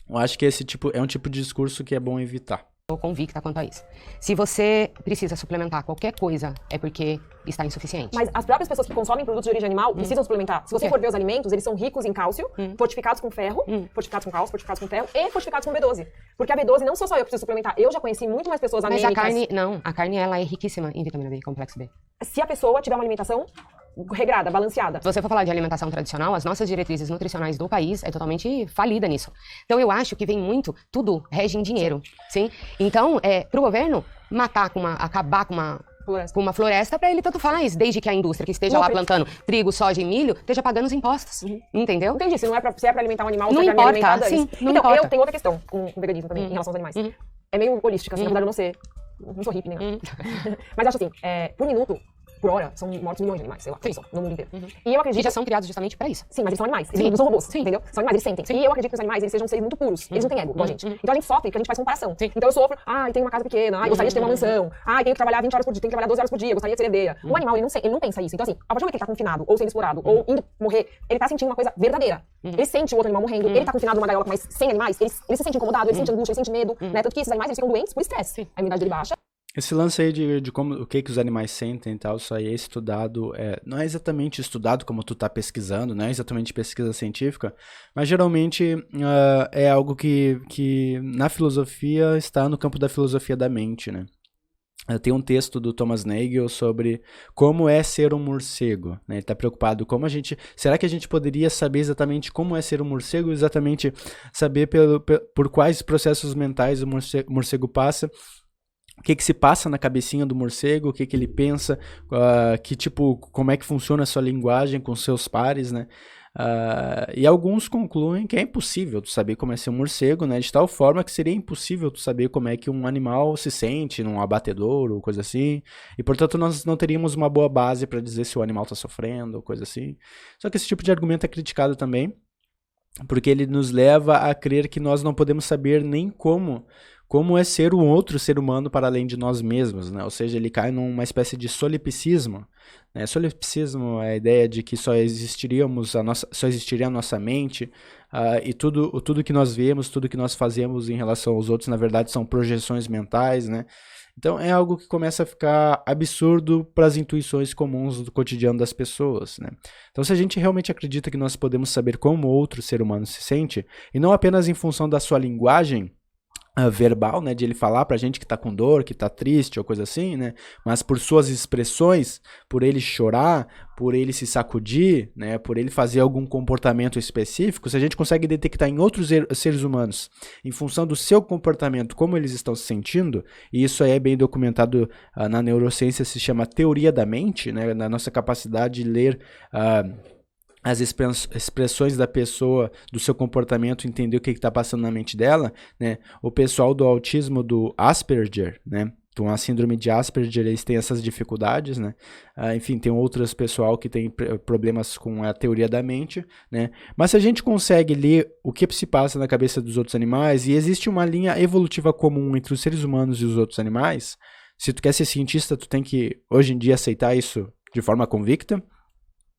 Eu acho que esse é um tipo de discurso que é bom evitar. Estou convicta quanto a isso. Se você precisa suplementar qualquer coisa, é porque está insuficiente. Mas as próprias pessoas que consomem produtos de origem animal precisam suplementar. Se você for ver os alimentos, eles são ricos em cálcio, fortificados com ferro, fortificados com cálcio, fortificados com ferro e fortificados com B12. Porque a B12 não sou só eu que preciso suplementar. Eu já conheci muito mais pessoas Mas anêmicas. a carne ela é riquíssima em vitamina B e complexo B. Se a pessoa tiver uma alimentação regrada, balanceada. Se você for falar de alimentação tradicional, as nossas diretrizes nutricionais do país é totalmente falida nisso. Então eu acho que vem muito, tudo rege em dinheiro, sim? Então, pro governo acabar com uma floresta, para ele tanto faz, desde que a indústria que esteja lá plantando trigo, soja e milho, esteja pagando os impostos, entendeu? Entendi, se é pra alimentar um animal, Não se é pra me importa, alimentar, sim, dane-se. não Então, importa. eu tenho outra questão com o veganismo também, em relação aos animais. É meio holística, assim, na verdade eu não sou hippie nem nada. Mas acho assim, por minuto, por hora, são mortos milhões de animais, sei lá, Sim. no mundo inteiro. E eu acredito... E já são criados justamente para isso. Sim, mas eles são animais. Sim. Eles não são robôs, Sim. entendeu? São animais, eles sentem. E eu acredito que os animais, eles sejam seres muito puros. Eles não têm ego, igual a gente. Então a gente sofre porque a gente faz comparação. Sim. Então eu sofro, eu tenho uma casa pequena, gostaria de ter uma mansão, tenho que trabalhar 20 horas por dia, tenho que trabalhar 12 horas por dia, gostaria de ser herdeira. O animal, ele não pensa isso. Então assim, a partir do momento que ele tá confinado, ou sendo explorado, ou indo morrer, ele tá sentindo uma coisa verdadeira. Ele sente o outro animal morrendo, ele tá confinado numa gaiola com mais 100 animais, ele se sente incomodado, ele sente angústia, ele sente medo, né? Tanto que esses animais, eles ficam doentes por estresse. A imunidade dele baixa. Esse lance aí de como, o que os animais sentem e tal, isso aí é estudado, não é exatamente estudado como tu tá pesquisando, não é exatamente pesquisa científica, mas geralmente é algo que na filosofia está no campo da filosofia da mente, né? Tem um texto do Thomas Nagel sobre como é ser um morcego, né? Ele está preocupado será que a gente poderia saber exatamente como é ser um morcego, exatamente saber por quais processos mentais o morcego passa, o que se passa na cabecinha do morcego, o que ele pensa, como é que funciona a sua linguagem com seus pares, né? E alguns concluem que é impossível tu saber como é ser um morcego, né? De tal forma que seria impossível tu saber como é que um animal se sente num abatedouro ou coisa assim. E, portanto, nós não teríamos uma boa base para dizer se o animal está sofrendo ou coisa assim. Só que esse tipo de argumento é criticado também, porque ele nos leva a crer que nós não podemos saber nem como é ser um outro ser humano para além de nós mesmos, né? Ou seja, ele cai numa espécie de solipsismo, né? Solipsismo é a ideia de que só existiria a nossa mente, e tudo que nós vemos, tudo que nós fazemos em relação aos outros, na verdade, são projeções mentais, né? Então é algo que começa a ficar absurdo para as intuições comuns do cotidiano das pessoas, né? Então se a gente realmente acredita que nós podemos saber como outro ser humano se sente, e não apenas em função da sua linguagem verbal, né, de ele falar pra gente que tá com dor, que tá triste ou coisa assim, né, mas por suas expressões, por ele chorar, por ele se sacudir, né, por ele fazer algum comportamento específico, se a gente consegue detectar em outros seres humanos, em função do seu comportamento, como eles estão se sentindo, e isso aí é bem documentado na neurociência, se chama teoria da mente, né, na nossa capacidade de ler as expressões da pessoa, do seu comportamento, entender o que está passando na mente dela, né? O pessoal do autismo do Asperger, né? Então, a síndrome de Asperger, eles têm essas dificuldades, né? Enfim, tem outros pessoal que tem problemas com a teoria da mente, né? Mas se a gente consegue ler o que se passa na cabeça dos outros animais, e existe uma linha evolutiva comum entre os seres humanos e os outros animais, se tu quer ser cientista, tu tem que, hoje em dia, aceitar isso de forma convicta,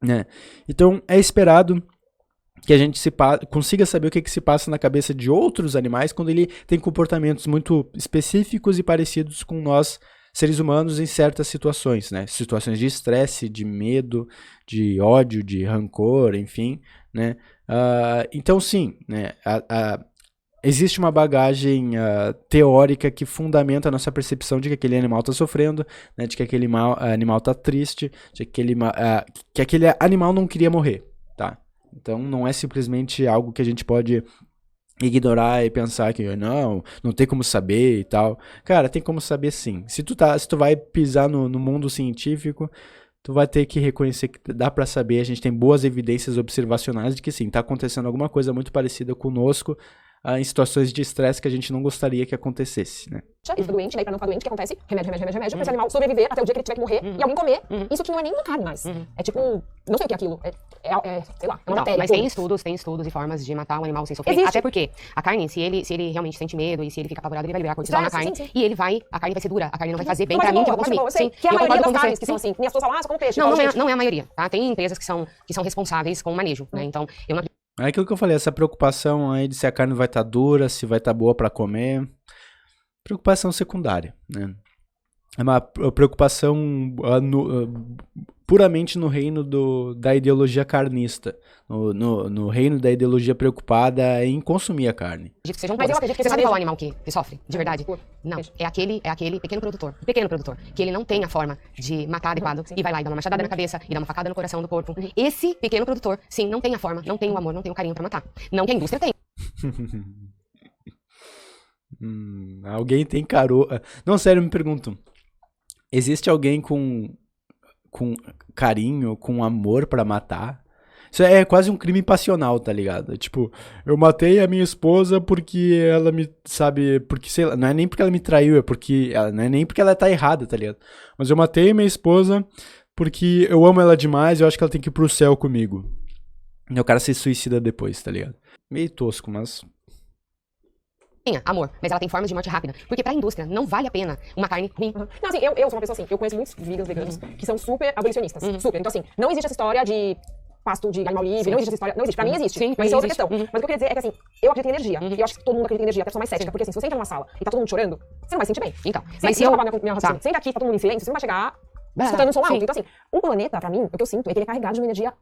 né? Então é esperado que a gente consiga saber o que se passa na cabeça de outros animais quando ele tem comportamentos muito específicos e parecidos com nós, seres humanos, em certas situações, né? Situações de estresse, de medo, de ódio, de rancor, enfim, né? Então sim, né? Existe uma bagagem teórica que fundamenta a nossa percepção de que aquele animal está sofrendo, né, de que aquele animal está triste, de que aquele animal não queria morrer, tá? Então não é simplesmente algo que a gente pode ignorar e pensar que não tem como saber e tal. Cara, tem como saber sim. Se tu vai pisar no mundo científico, tu vai ter que reconhecer que dá para saber, a gente tem boas evidências observacionais de que sim, tá acontecendo alguma coisa muito parecida conosco, em situações de estresse que a gente não gostaria que acontecesse, né? E fica doente, daí pra não ficar doente, o que acontece? Remédio, pra esse animal sobreviver até o dia que ele tiver que morrer e alguém comer. Isso aqui não é nem uma carne mais. É tipo, não sei o que é aquilo. Sei lá, é uma matéria. Mas tem estudos e formas de matar um animal sem sofrer. Existe. Até porque a carne, se ele realmente sente medo e se ele fica apavorado, ele vai liberar cortisol na carne. Sim. E a carne vai ser dura, a carne não vai fazer bem pra mim que eu vou consumir. Sim. Que é a maioria das carnes que são assim. Minhas pessoas falam, só como peixe. Não é a maioria, tá? Tem empresas que são responsáveis com o manejo, né? Então, eu não acredito. É aquilo que eu falei, essa preocupação aí de se a carne vai estar dura, se vai estar boa para comer, preocupação secundária, né? É uma preocupação puramente no reino da ideologia carnista, no reino da ideologia preocupada em consumir a carne. Acredito que sejam todas. Você sabe qual é o animal que sofre, de verdade? Não, é aquele pequeno produtor, que ele não tem a forma de matar adequado e vai lá e dá uma machadada na cabeça e dá uma facada no coração do porco. Esse pequeno produtor, sim, não tem a forma, não tem o amor, não tem o carinho pra matar. Não que a indústria tem. Alguém tem caroço. Não, sério, me pergunto. Existe alguém com carinho, com amor pra matar? Isso é quase um crime passional, tá ligado? Tipo, eu matei a minha esposa porque ela me, sabe, porque sei lá, não é nem porque ela me traiu, não é nem porque ela tá errada, tá ligado? Mas eu matei a minha esposa porque eu amo ela demais e eu acho que ela tem que ir pro céu comigo. E o cara se suicida depois, tá ligado? Meio tosco, mas... amor, mas ela tem forma de morte rápida. Porque pra indústria não vale a pena uma carne ruim. Não, assim, eu sou uma pessoa assim, eu conheço muitos veganos que são super abolicionistas. Super. Então, assim, não existe essa história de pasto de animal livre, não existe essa história. Não existe. Pra mim existe. Sim, mas isso é outra questão. Mas o que eu queria dizer é que, assim, eu acredito em energia. E eu acho que todo mundo acredita em energia, a pessoa mais cética. Porque, assim, se você entra numa sala e tá todo mundo chorando, você não vai se sentir bem. Então, mas se eu acabar minha raciocínio, senta aqui, tá todo mundo em silêncio, você não vai chegar escutando um som alto. Então, assim, o planeta, pra mim, o que eu sinto é que ele é carregado de uma energia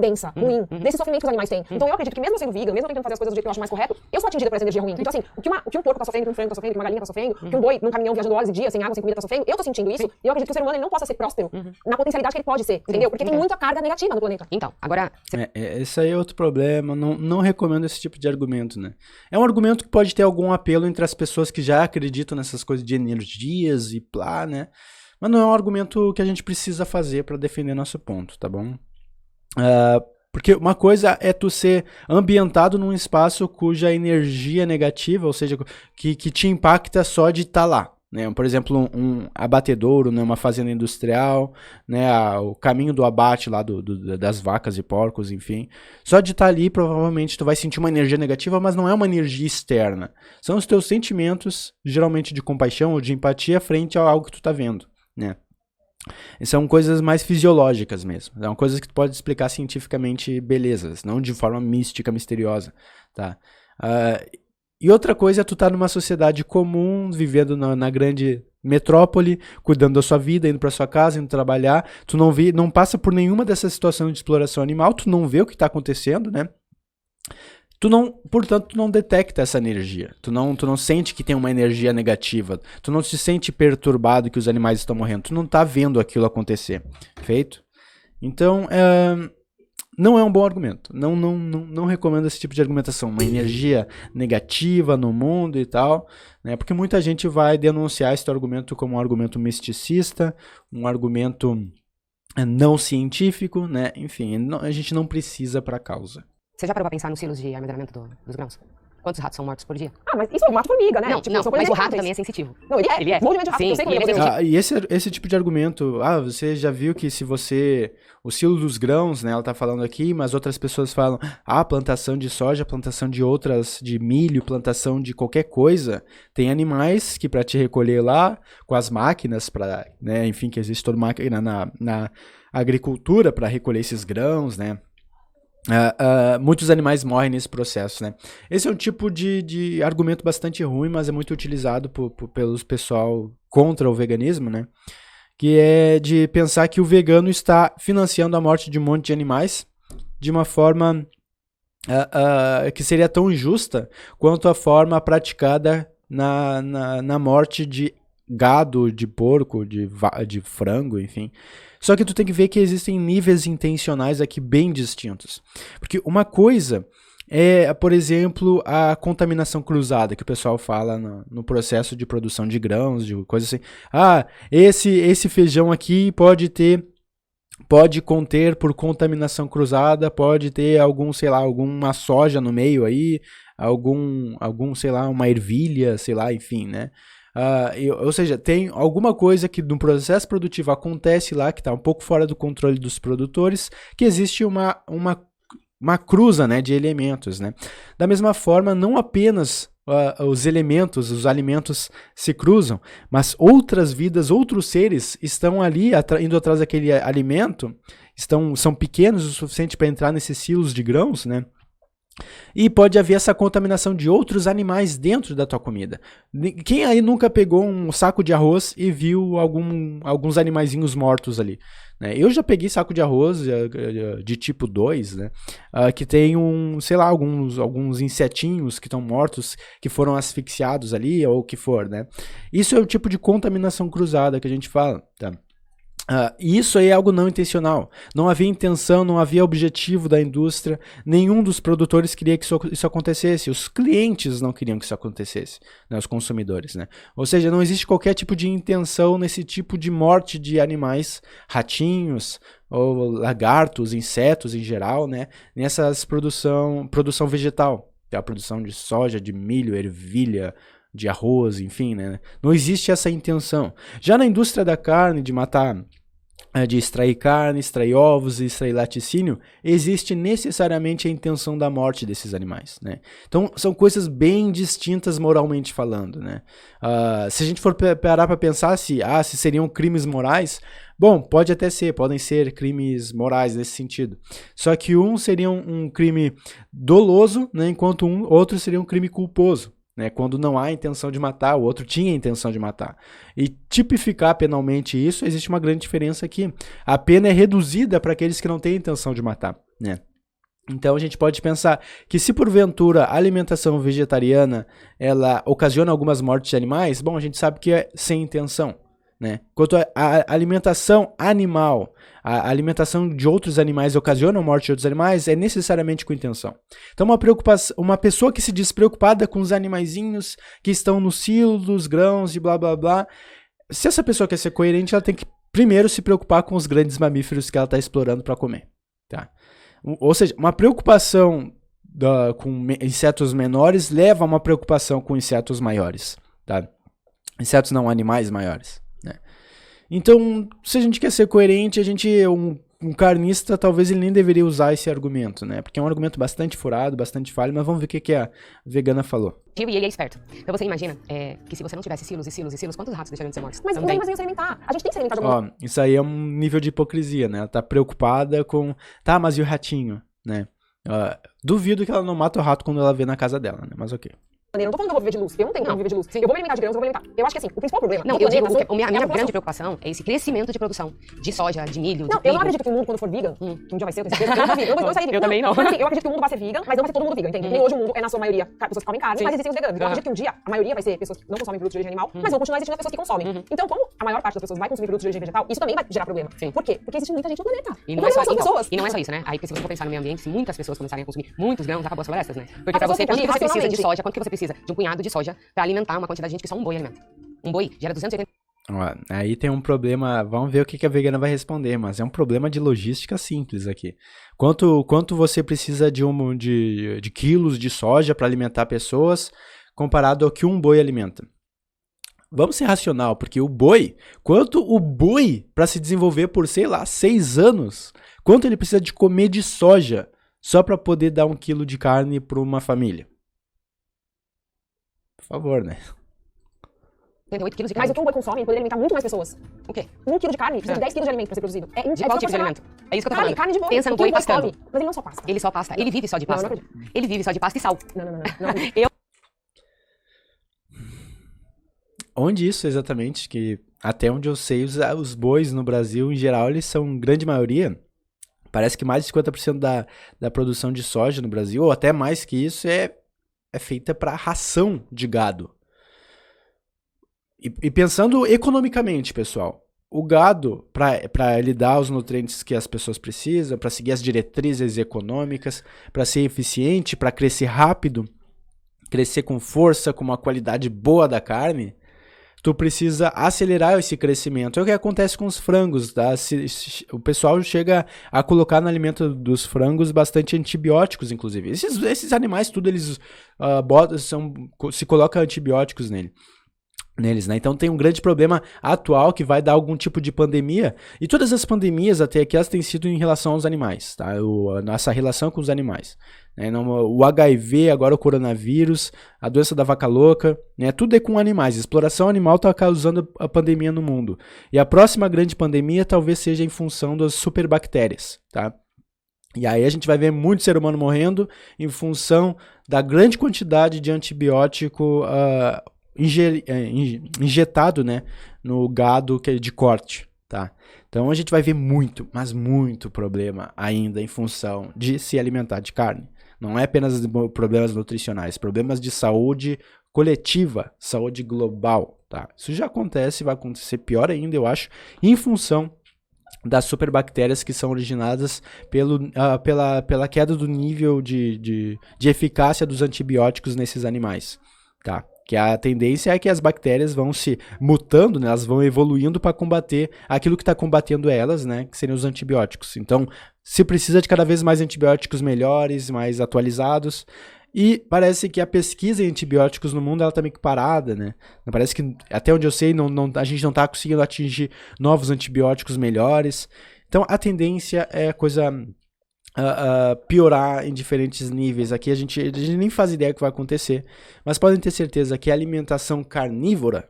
densa, ruim, desse sofrimento que os animais têm. Então eu acredito que mesmo eu sendo vegan, mesmo eu tentando fazer as coisas do jeito que eu acho mais correto, eu sou atingida por essa energia ruim. Então assim, o que um porco tá sofrendo, que um frango tá sofrendo, que uma galinha tá sofrendo, que um boi num caminhão viajando horas e dias, sem água, sem comida tá sofrendo, eu tô sentindo isso, e eu acredito que o ser humano ele não possa ser próspero na potencialidade que ele pode ser, entendeu? Porque tem muita carga negativa no planeta. Então, agora... Esse aí é outro problema, não recomendo esse tipo de argumento, né? É um argumento que pode ter algum apelo entre as pessoas que já acreditam nessas coisas de energias e plá, né? Mas não é um argumento que a gente precisa fazer pra defender nosso ponto, tá bom? Porque uma coisa é tu ser ambientado num espaço cuja energia negativa, ou seja, que te impacta só de estar lá, né? Por exemplo, um abatedouro, né? Uma fazenda industrial, né? O caminho do abate lá das vacas e porcos, enfim. Só de estar ali, provavelmente tu vai sentir uma energia negativa, mas não é uma energia externa. São os teus sentimentos, geralmente de compaixão ou de empatia, frente a algo que tu tá vendo, né? São coisas mais fisiológicas mesmo. São coisas que tu pode explicar cientificamente, belezas, não de forma mística, misteriosa, tá? E outra coisa é tu estar numa sociedade comum, vivendo na grande metrópole, cuidando da sua vida, indo pra sua casa, indo trabalhar, tu não passa por nenhuma dessas situações de exploração animal, tu não vê o que tá acontecendo, né? Portanto, tu não detecta essa energia. Tu não sente que tem uma energia negativa. Tu não se sente perturbado que os animais estão morrendo. Tu não tá vendo aquilo acontecer. Feito? Então, não é um bom argumento. Não recomendo esse tipo de argumentação. Uma energia negativa no mundo e tal, né? Porque muita gente vai denunciar esse argumento como um argumento misticista, um argumento não científico, né? Enfim, a gente não precisa para a causa. Você já parou pra pensar nos silos de armazenamento dos grãos? Quantos ratos são mortos por dia? Ah, mas isso é o mato-formiga, né? Não, Tipo, são mas coisas o rato irretáveis. também é sensitivo. Não, ele é. Movimento de rato, Sim, eu sei como ele é ele é. E esse tipo de argumento, você já viu que se você, o silo dos grãos, né, ela tá falando aqui, mas outras pessoas falam, plantação de soja, plantação de milho, plantação de qualquer coisa, tem animais que para te recolher lá, com as máquinas, né, enfim, que existe toda máquina na agricultura para recolher esses grãos, né, muitos animais morrem nesse processo, né? Esse é um tipo de argumento bastante ruim, mas é muito utilizado pelos pessoal contra o veganismo, né? Que é de pensar que o vegano está financiando a morte de um monte de animais de uma forma que seria tão injusta quanto a forma praticada na morte de gado, de porco, de frango, enfim. Só que tu tem que ver que existem níveis intencionais aqui bem distintos. Porque uma coisa é, por exemplo, a contaminação cruzada, que o pessoal fala no processo de produção de grãos, de coisas assim. Esse feijão aqui pode conter por contaminação cruzada, pode ter alguma soja no meio aí, sei lá, uma ervilha, sei lá, enfim, né? Ou seja, tem alguma coisa que no processo produtivo acontece lá, que está um pouco fora do controle dos produtores, que existe uma cruza, né, de elementos, né? Da mesma forma, não apenas os alimentos se cruzam, mas outras vidas, outros seres estão ali indo atrás daquele alimento, são pequenos o suficiente para entrar nesses silos de grãos, né? E pode haver essa contaminação de outros animais dentro da tua comida. Quem aí nunca pegou um saco de arroz e viu alguns animaizinhos mortos ali? Né? Eu já peguei saco de arroz de tipo 2, né? Que tem alguns insetinhos que estão mortos, que foram asfixiados ali, ou o que for, né? Isso é o tipo de contaminação cruzada que a gente fala, tá? Isso aí é algo não intencional. Não havia intenção, não havia objetivo da indústria. Nenhum dos produtores queria que isso acontecesse. Os clientes não queriam que isso acontecesse, né, os consumidores, né? Ou seja, não existe qualquer tipo de intenção nesse tipo de morte de animais, ratinhos ou lagartos, insetos em geral, né? Nessas produção vegetal, que é a produção de soja, de milho, ervilha, de arroz, enfim, né? Não existe essa intenção. Já na indústria da carne, de extrair carne, extrair ovos e extrair laticínio, existe necessariamente a intenção da morte desses animais, né? Então, são coisas bem distintas moralmente falando, né? Se a gente for parar para pensar se seriam crimes morais, bom, podem ser crimes morais nesse sentido. Só que um seria um crime doloso, né, enquanto outro seria um crime culposo. Né, quando não há intenção de matar, o outro tinha intenção de matar. E tipificar penalmente isso, existe uma grande diferença aqui. A pena é reduzida para aqueles que não têm intenção de matar. Né? Então a gente pode pensar que se porventura a alimentação vegetariana ela ocasiona algumas mortes de animais, bom, a gente sabe que é sem intenção. Né? Quanto a alimentação animal, a alimentação de outros animais ocasiona a morte de outros animais, é necessariamente com intenção. Então uma pessoa que se diz preocupada com os animaizinhos que estão no silo dos grãos e blá blá blá, se essa pessoa quer ser coerente, ela tem que primeiro se preocupar com os grandes mamíferos que ela está explorando para comer. Tá? Ou seja, uma preocupação com insetos menores leva a uma preocupação com insetos maiores. Tá? Insetos não, animais maiores. Então, se a gente quer ser coerente, um carnista, talvez ele nem deveria usar esse argumento, né? Porque é um argumento bastante furado, bastante falho, mas vamos ver o que a vegana falou. E ele é esperto. Então você imagina que se você não tivesse silos, quantos ratos deixariam de ser mortos? Mas os animais iam se alimentar. A gente tem que se alimentar de alguma coisa. Isso aí é um nível de hipocrisia, né? Ela tá preocupada com... Tá, mas e o ratinho, né? Duvido que ela não mata o rato quando ela vê na casa dela, né? Mas ok. Eu não tô falando que eu vou viver de luz. Eu não tenho como viver de luz. Eu vou me alimentar de grãos, eu vou me alimentar. Eu acho que assim, o principal problema... Não, eu digo, a minha grande preocupação é esse crescimento de produção de soja, de milho, de Não, eu não acredito que o mundo, quando for vegan, que um dia vai ser, eu tenho certeza, eu nunca vi. Eu não gostaria de Eu também não. Mas, assim, eu acredito que o mundo vai ser vegan, mas não vai ser todo mundo vegan, entende? Nem hoje o mundo é, na sua maioria, pessoas que comem carne, mas existem os veganos. Então eu acredito que um dia a maioria vai ser pessoas que não consomem produtos de origem animal, mas vão continuar existindo as pessoas que consomem. Então, como a maior parte das pessoas vai consumir produtos de origem vegetal, isso também vai gerar problema. Sim. Por quê? Porque existe muita gente no planeta. E não, é só, são pessoas. e não é só isso, né? Aí, se você for pensar no meio ambiente, se muitas pessoas começarem a consumir muitos grãos, acabou as florestas, né? Porque pra você, quanto que você precisa de soja, quanto que você precisa de um punhado de soja pra alimentar uma quantidade de gente que só um boi alimenta? Um boi gera 280... Aí tem um problema, vamos ver o que a vegana vai responder, mas é um problema de logística simples aqui. Quanto você precisa de quilos de soja para alimentar pessoas, comparado ao que um boi alimenta? Vamos ser racional, porque quanto o boi, para se desenvolver por, sei lá, 6 anos, quanto ele precisa de comer de soja só para poder dar 1 quilo de carne para uma família? Por favor, né? 8 quilos de carne. Mas o que um boi consome poderia alimentar muito mais pessoas. O quê? 1 quilo de carne precisa de 10 quilos de alimento para ser produzido. De qual tipo de alimento? É isso que eu tô falando. Carne de boi. Pensa no boi pastando. Mas ele não só pasta. Ele só pasta. Ele vive só de pasta. Não Ele vive só de pasta e sal. Não. Onde isso exatamente? Que até onde eu sei, os bois no Brasil, em geral, eles são grande maioria. Parece que mais de 50% da produção de soja no Brasil, ou até mais que isso, é feita para ração de gado. E pensando economicamente, pessoal, o gado, para ele dar os nutrientes que as pessoas precisam, para seguir as diretrizes econômicas, para ser eficiente, para crescer rápido, crescer com força, com uma qualidade boa da carne, tu precisa acelerar esse crescimento. É o que acontece com os frangos, tá? O pessoal chega a colocar no alimento dos frangos bastante antibióticos, inclusive. Esses animais, tudo eles se coloca antibióticos neles, né? Então tem um grande problema atual que vai dar algum tipo de pandemia, e todas as pandemias até aqui elas têm sido em relação aos animais, tá? A nossa relação com os animais, né? O HIV, agora o coronavírus, a doença da vaca louca, né? Tudo é com animais. A exploração animal está causando a pandemia no mundo, e a próxima grande pandemia talvez seja em função das superbactérias, tá? E aí a gente vai ver muito ser humano morrendo em função da grande quantidade de antibiótico injetado, né, no gado de corte, tá? Então a gente vai ver muito, mas muito problema ainda em função de se alimentar de carne. Não é apenas problemas nutricionais, problemas de saúde coletiva, saúde global, tá? Isso já acontece, vai acontecer pior ainda, eu acho, em função das superbactérias que são originadas pela queda do nível de eficácia dos antibióticos nesses animais, tá? Que a tendência é que as bactérias vão se mutando, né? Elas vão evoluindo para combater aquilo que está combatendo elas, né? Que seriam os antibióticos. Então, se precisa de cada vez mais antibióticos melhores, mais atualizados. E parece que a pesquisa em antibióticos no mundo ela está meio que parada, né? Parece que, até onde eu sei, a gente não está conseguindo atingir novos antibióticos melhores. Então, a tendência é a coisa piorar em diferentes níveis. Aqui a gente nem faz ideia do que vai acontecer, mas podem ter certeza que a alimentação carnívora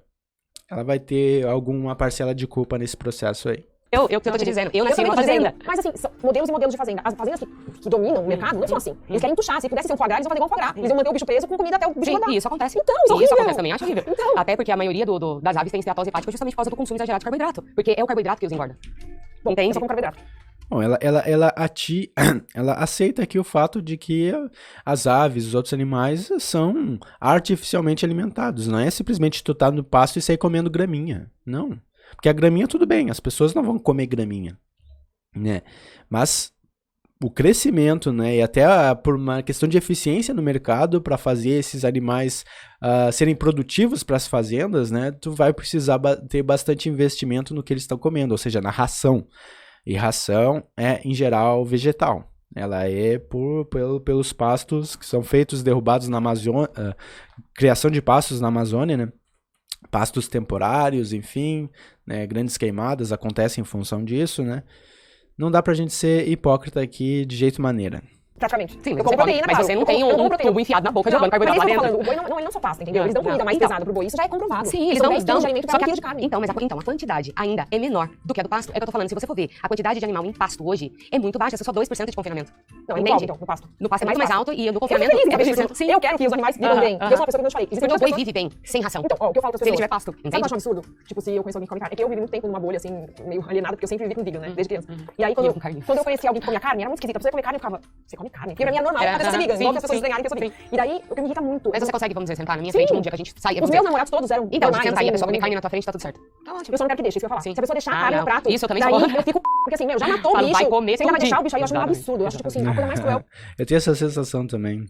ela vai ter alguma parcela de culpa nesse processo aí. Eu tô te dizendo, eu nasci numa fazenda. Mas assim, são modelos e modelos de fazenda. As fazendas que dominam o mercado não são assim. Eles querem tuchar. Se pudesse ser um foie gras, eles vão fazer igual um foie gras. Eles vão manter o bicho preso com comida até o bicho mandar. E isso acontece. Então, isso horrível. acontece também, acho horrível. Então. Até porque a maioria das aves tem esteatose hepática justamente por causa do consumo exagerado de carboidrato. Porque é o carboidrato que os engorda. Bom, entende? eu só como carboidrato. Bom, ela aceita aqui o fato de que as aves, os outros animais, são artificialmente alimentados. Não é simplesmente tu tá no pasto e sair comendo graminha. Não. Porque a graminha tudo bem, as pessoas não vão comer graminha, né? Mas o crescimento, né, e até por uma questão de eficiência no mercado para fazer esses animais serem produtivos para as fazendas, né, tu vai precisar ter bastante investimento no que eles estão comendo, ou seja, na ração. E ração é, em geral, vegetal. Ela é pelos pastos que são feitos, derrubados na Amazônia, criação de pastos na Amazônia, né? Pastos temporários, enfim, né? Grandes queimadas acontecem em função disso, né? Não dá pra gente ser hipócrita aqui de jeito maneira. Praticamente. Sim, eu mas como você come, proteína, mas claro. você não Eu tem como um proteína. tubo enfiado na boca Não, jogando mas carboidrato lá é isso que eu tô dentro. falando. O boi não, ele não só pasta, entendeu? Eles dão Então, comida mais pesada pro boi, isso já é comprovado. Sim, eles São dão, 10 quilos de alimento só para que, 1 quilo de carne. então, mas a quantidade ainda é menor do que a do pasto. É o que eu tô falando. Se você for ver, a quantidade de animal em pasto hoje é muito baixa, só 2% de confinamento. Não, entende? então, no pasto. No pasto é muito mais alto e no Eu tô confinamento feliz em é saber 2%. disso. Sim. Eu quero que os animais vivam bem. E eu sou uma pessoa que eu te falei. Porque Existem o boi pessoas... vive bem, sem ração. Então, ó, o que eu falo pras Se ele pessoas... tiver pasto, Sabe o que entende? eu acho um absurdo? Tipo, se eu conheço alguém que come carne. É que eu vivi muito tempo numa bolha, assim, meio alienada, porque eu sempre vivi com vegan, né? Desde criança. E aí, quando eu conheci alguém que comia carne, era muito esquisito. Pra você comer carne, eu ficava... Você come carne? Porque pra mim é normal, a pessoa ser vegan. sim, Igual as pessoas sim, desenharem que eu sou vegan. E daí, o que me irrita muito... Mas você consegue, vamos dizer, sentar na minha Sim. frente num dia que a gente sai. Os meus namorados todos eram Então, normais, sentar e a assim, pessoa comer não- carne na tua frente, tá tudo certo. Tá ótimo. Eu só não quero que deixe, isso que eu ia falar. Sim. Se a pessoa deixar a Ah, carne não. no prato, Isso eu também daí sou. eu fico... Porque assim, meu, já matou o Falo, bicho, vai comer você ainda vai tudinho. deixar o bicho aí, eu acho um Exatamente. absurdo. Eu acho, tipo assim, a coisa mais cruel. Eu tenho essa sensação também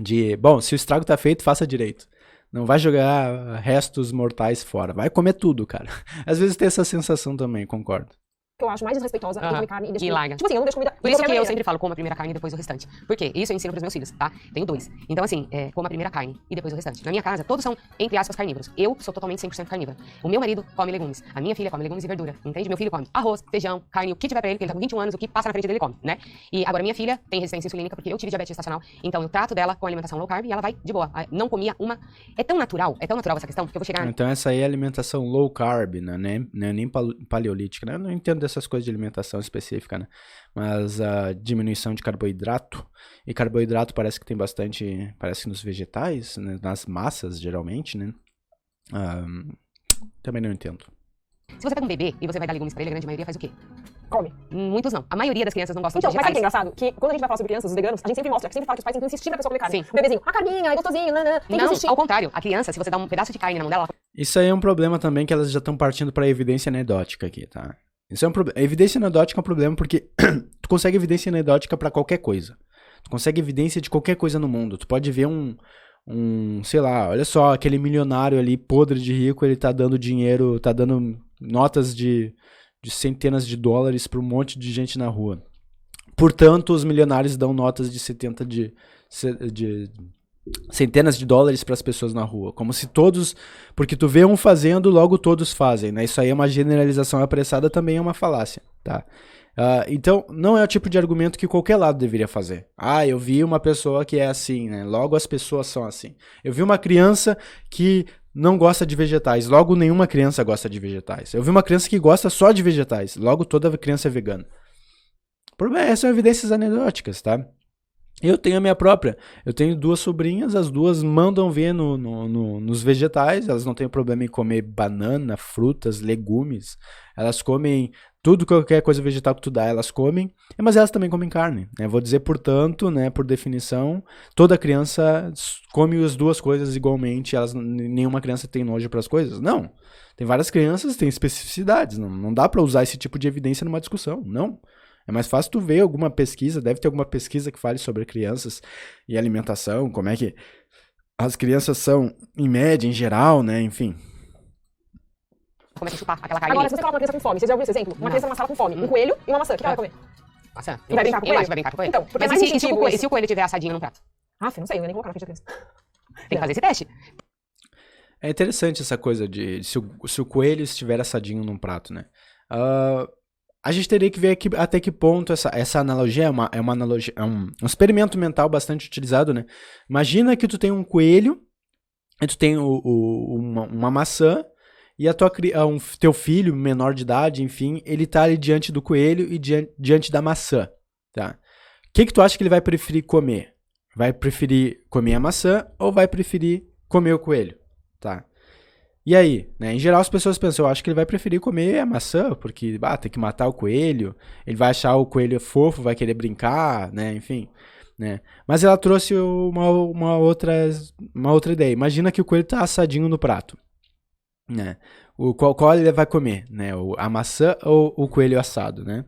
de, bom, se o estrago tá feito, faça direito. Não vai jogar restos mortais fora. Vai comer tudo, cara. Às vezes tem essa sensação também, concordo. Que eu acho mais desrespeitosa é quem come carne e deixa E comida. larga. Tipo assim, eu não deixo comida... Por isso de que qualquer eu maneira. sempre falo, coma a primeira carne e depois o restante. Por quê? Isso eu ensino pros meus filhos, tá? Tenho 2. Então, assim, coma a primeira carne e depois o restante. Na minha casa, todos são, entre aspas, carnívoros. Eu sou totalmente 100% carnívora. O meu marido come legumes. A minha filha come legumes e verdura. Entende? Meu filho come arroz, feijão, carne, o que tiver pra ele, porque ele tá com 21 anos, o que passa na frente dele, ele come, né? E agora minha filha tem resistência insulínica porque eu tive diabetes gestacional. Então, eu trato dela com alimentação low carb e ela vai de boa. Não comia uma... É tão natural essa questão, que eu vou chegar... Então essa aí é alimentação low carb, né? Nem paleolítica, né? Eu não entendo dessas coisas de alimentação específica, né? Mas a diminuição de carboidrato, e carboidrato parece que tem bastante, parece que nos vegetais, né? Nas massas, geralmente, né? Também não entendo. Se você pega um bebê e você vai dar legumes pra ele, a grande maioria faz o quê? Come. Muitos não. A maioria das crianças não gostam Então, de mas sabe o que é vegetais. engraçado? Que quando a gente vai falar sobre crianças, os veganos, a gente sempre mostra, sempre fala que os pais têm que insistir pra pessoa comer carne. Sim. O bebezinho, a carninha, é gostosinho, nanã, tem que Não, insistir. ao contrário. A criança, se você dá um pedaço de carne na mão dela, Isso aí é um problema também que elas já estão partindo para evidência anedótica aqui, tá? Isso é um problema. Evidência anedótica é um problema porque tu consegue evidência anedótica para qualquer coisa. Tu consegue evidência de qualquer coisa no mundo. Tu pode ver sei lá, olha só, aquele milionário ali, podre de rico, ele tá dando dinheiro, tá dando notas de centenas de dólares para um monte de gente na rua. Portanto, os milionários dão notas de centenas de dólares para as pessoas na rua. Como se todos... Porque tu vê um fazendo, logo todos fazem, né? Isso aí é uma generalização apressada, também é uma falácia, tá? Então, não é o tipo de argumento que qualquer lado deveria fazer. Eu vi uma pessoa que é assim, né? Logo as pessoas são assim. Eu vi uma criança que não gosta de vegetais, logo nenhuma criança gosta de vegetais. Eu vi uma criança que gosta só de vegetais, logo toda criança é vegana. O problema é, são evidências anedóticas, tá? Eu tenho a minha própria. Eu tenho 2 sobrinhas, as duas mandam ver nos vegetais, elas não têm problema em comer banana, frutas, legumes. Elas comem tudo, qualquer coisa vegetal que tu dá, elas comem, mas elas também comem carne. Né? Vou dizer, portanto, né, por definição, toda criança come as duas coisas igualmente, nenhuma criança tem nojo para as coisas. Não. Tem várias crianças que têm especificidades, não dá para usar esse tipo de evidência numa discussão, não. É mais fácil tu ver alguma pesquisa, deve ter alguma pesquisa que fale sobre crianças e alimentação, como é que as crianças são, em média, em geral, né, enfim. começa a chupar aquela carne Agora, ali. se você coloca uma criança com fome, vocês já ouviram esse exemplo? Uma Não. criança numa sala com fome, um coelho e uma maçã, o que ela vai comer? Maçã. E vai brincar com o Eu acho coelho? que vai brincar com o coelho. Então, porque é Mas mais e se instintivo o coelho tiver assadinho no prato? Não sei, eu nem vou colocar na frente da criança. Tem que fazer esse teste. É interessante essa coisa de se o coelho estiver assadinho num prato, né? A gente teria que ver até que ponto essa analogia é uma analogia, é um experimento mental bastante utilizado, né? Imagina que tu tem um coelho, e tu tem uma maçã, e teu filho, menor de idade, enfim, ele tá ali diante do coelho e diante da maçã, tá? O que tu acha que ele vai preferir comer? Vai preferir comer a maçã ou vai preferir comer o coelho, tá? E aí, né? Em geral as pessoas pensam, eu acho que ele vai preferir comer a maçã, porque tem que matar o coelho, ele vai achar o coelho fofo, vai querer brincar, né? Enfim, né? Mas ela trouxe uma outra ideia. Imagina que o coelho tá assadinho no prato, né? Qual ele vai comer, né? A maçã ou o coelho assado, né?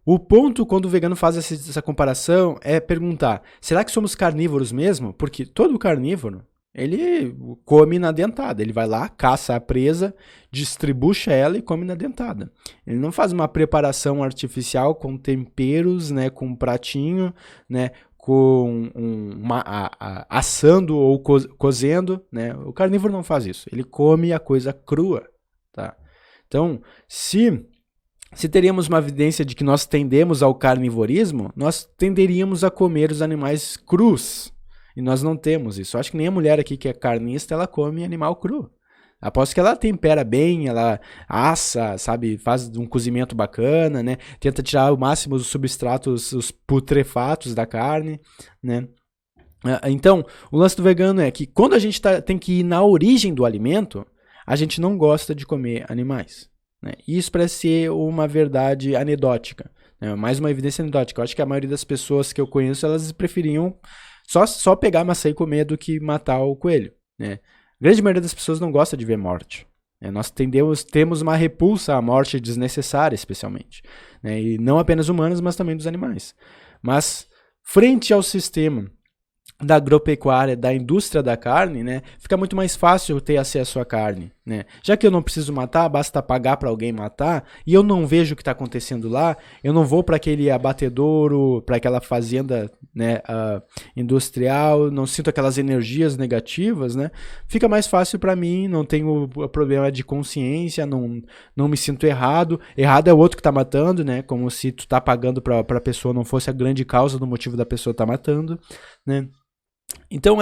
O ponto quando o vegano faz essa comparação é perguntar, será que somos carnívoros mesmo? Porque todo carnívoro, ele come na dentada, ele vai lá, caça a presa, distribuixa ela e come na dentada. Ele não faz uma preparação artificial com temperos, né, com um pratinho, né, com assando ou cozendo, né? O carnívoro não faz isso, ele come a coisa crua, tá? Então, se se teríamos uma evidência de que nós tendemos ao carnivorismo, nós tenderíamos a comer os animais crus. E nós não temos isso. Eu acho que nem a mulher aqui que é carnista, ela come animal cru. Aposto que ela tempera bem, ela assa, sabe, faz um cozimento bacana, né? Tenta tirar o máximo dos substratos, os putrefatos da carne, né? Então, o lance do vegano é que quando a gente tem que ir na origem do alimento, a gente não gosta de comer animais, né? E isso parece ser uma verdade anedótica, né? Mais uma evidência anedótica. Eu acho que a maioria das pessoas que eu conheço, elas preferiam só pegar a maçã e comer do que matar o coelho, né? A grande maioria das pessoas não gosta de ver morte. Nós temos uma repulsa à morte desnecessária, especialmente, né? E não apenas humanas, mas também dos animais. Mas, frente ao sistema da agropecuária, da indústria da carne, né, fica muito mais fácil ter acesso à carne, né? Já que eu não preciso matar, basta pagar para alguém matar, e eu não vejo o que está acontecendo lá, eu não vou para aquele abatedouro, para aquela fazenda, né, industrial, não sinto aquelas energias negativas, né? Fica mais fácil para mim, não tenho problema de consciência, não me sinto errado. Errado é o outro que está matando, né? Como se tu tá pagando para a pessoa não fosse a grande causa do motivo da pessoa estar matando, né? Então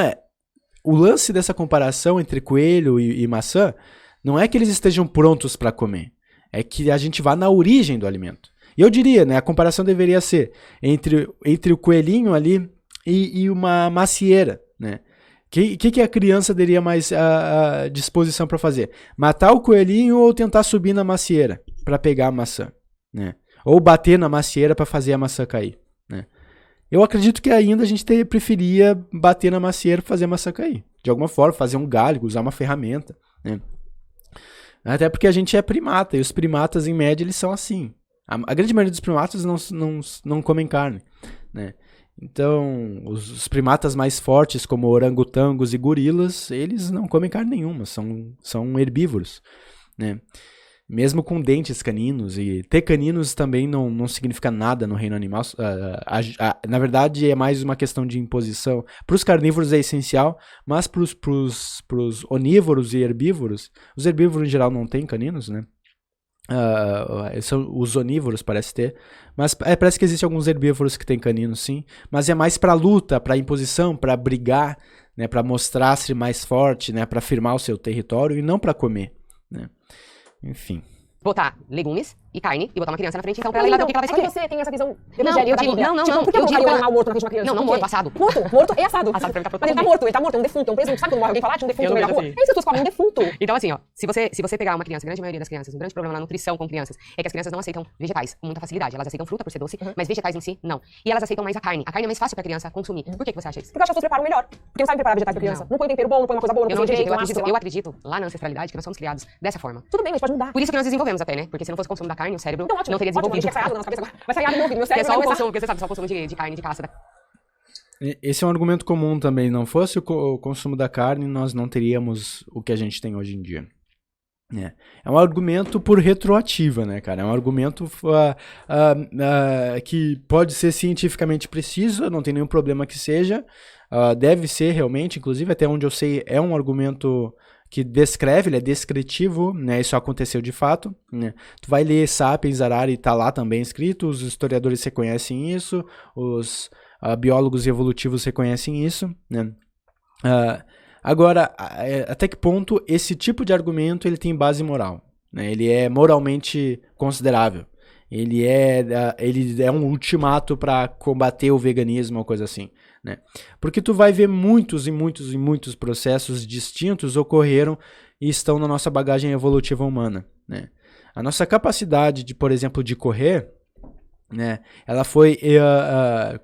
o lance dessa comparação entre coelho e maçã não é que eles estejam prontos para comer, é que a gente vá na origem do alimento. E eu diria, né, a comparação deveria ser entre o coelhinho ali e uma macieira, né? Que a criança teria mais a disposição para fazer? Matar o coelhinho ou tentar subir na macieira para pegar a maçã, né? Ou bater na macieira para fazer a maçã cair, né? Eu acredito que ainda a gente preferia bater na macieira para fazer a maçã cair. De alguma forma, fazer um galho, usar uma ferramenta, né? Até porque a gente é primata, e os primatas, em média, eles são assim. A grande maioria dos primatas não comem carne, né? Então, os primatas mais fortes, como orangotangos e gorilas, eles não comem carne nenhuma, são herbívoros, né? Mesmo com dentes caninos, e ter caninos também não significa nada no reino animal. Na verdade, é mais uma questão de imposição. Para os carnívoros é essencial, mas para os onívoros e herbívoros, os herbívoros em geral não têm caninos, né? São os onívoros, parece ter, mas parece que existem alguns herbívoros que têm caninos, sim, mas é mais para luta, para imposição, para brigar, né? Para mostrar-se mais forte, né? Para firmar o seu território e não para comer, né? Enfim. Botar legumes e carne e botar uma criança na frente, então pra ela ir lá ver o que ela vai escolher. É que você tem essa visão Não, evangélica eu digo, da Bíblia. não, Tipo, não, por que eu eu digo colocaria um animal morto na frente de uma criança? Não, Por quê? morto, assado. Morto é assado. Assado pra mim tá Mas ele tá morto, é um defunto, é um presunto. Sabe quando morre alguém falar de um defunto Eu no não meio da vejo rua? assim. É isso, as pessoas comem um defunto. Então, assim, ó, se você pegar uma criança, a grande maioria das crianças, um grande problema na nutrição com crianças é que as crianças não aceitam vegetais com muita facilidade. Elas aceitam fruta por ser doce, mas vegetais em si, não. E elas aceitam mais a carne. A carne é mais fácil pra criança consumir. Por que você acha isso? Porque eu acho que as pessoas preparam melhor. Porque não sabem preparar vegetais pra criança. Não põe um tempero bom, não põe uma coisa boa, não Eu não põe acredito, direito, eu acredito lá na ancestralidade que nós somos criados dessa forma. Tudo bem, mas pode mudar. Por isso que nós desenvolvemos até, né? Porque se não fosse o consumo da carne, o cérebro Então, ótimo, não teria ótimo, a gente desenvolvido. quer sair na nossa cabeça agora. Vai sair água no meu ouvido, meu Porque é cérebro só o vai começar... consumo, porque você sabe, só o consumo de carne, de caça. Esse é um argumento comum também. Não fosse o consumo da carne, nós não teríamos o que a gente tem hoje em dia. É um argumento por retroativa, né, cara? É um argumento que pode ser cientificamente preciso, não tem nenhum problema que seja. Deve ser realmente, inclusive, até onde eu sei, é um argumento que descreve, ele é descritivo, né? Isso aconteceu de fato, né? Tu vai ler Sapiens, Harari, tá lá também escrito, os historiadores reconhecem isso, os biólogos evolutivos reconhecem isso, né? Agora, até que ponto esse tipo de argumento ele tem base moral, né? Ele é moralmente considerável. Ele é um ultimato para combater o veganismo ou coisa assim, né? Porque tu vai ver muitos e muitos e muitos processos distintos ocorreram e estão na nossa bagagem evolutiva humana, né? A nossa capacidade de, por exemplo, de correr, né? Ela foi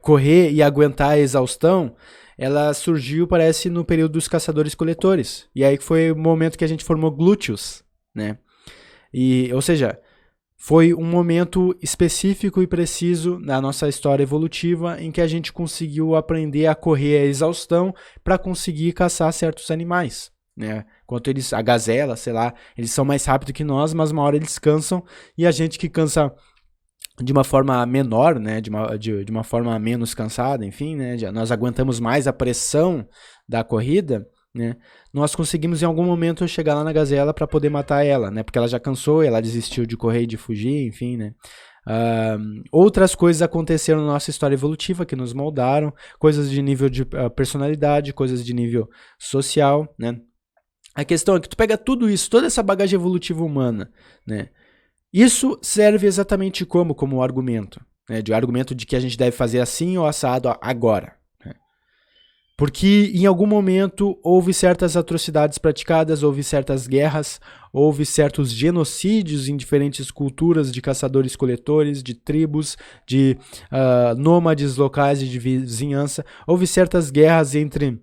correr e aguentar a exaustão. Ela surgiu, parece, no período dos caçadores-coletores. E aí foi o momento que a gente formou glúteos, né? Ou seja, foi um momento específico e preciso na nossa história evolutiva em que a gente conseguiu aprender a correr a exaustão para conseguir caçar certos animais, né? Enquanto a gazela, sei lá, eles são mais rápidos que nós, mas uma hora eles cansam, e a gente que cansa de uma forma menor, né, de uma forma menos cansada, enfim, né, nós aguentamos mais a pressão da corrida, né, nós conseguimos em algum momento chegar lá na gazela para poder matar ela, né, porque ela já cansou, ela desistiu de correr e de fugir, enfim, né. Outras coisas aconteceram na nossa história evolutiva que nos moldaram, coisas de nível de personalidade, coisas de nível social, né. A questão é que tu pega tudo isso, toda essa bagagem evolutiva humana, né, isso serve exatamente como argumento, né, de argumento de que a gente deve fazer assim ou assado agora. Porque em algum momento houve certas atrocidades praticadas, houve certas guerras, houve certos genocídios em diferentes culturas de caçadores-coletores, de tribos, de nômades locais e de vizinhança. Houve certas guerras entre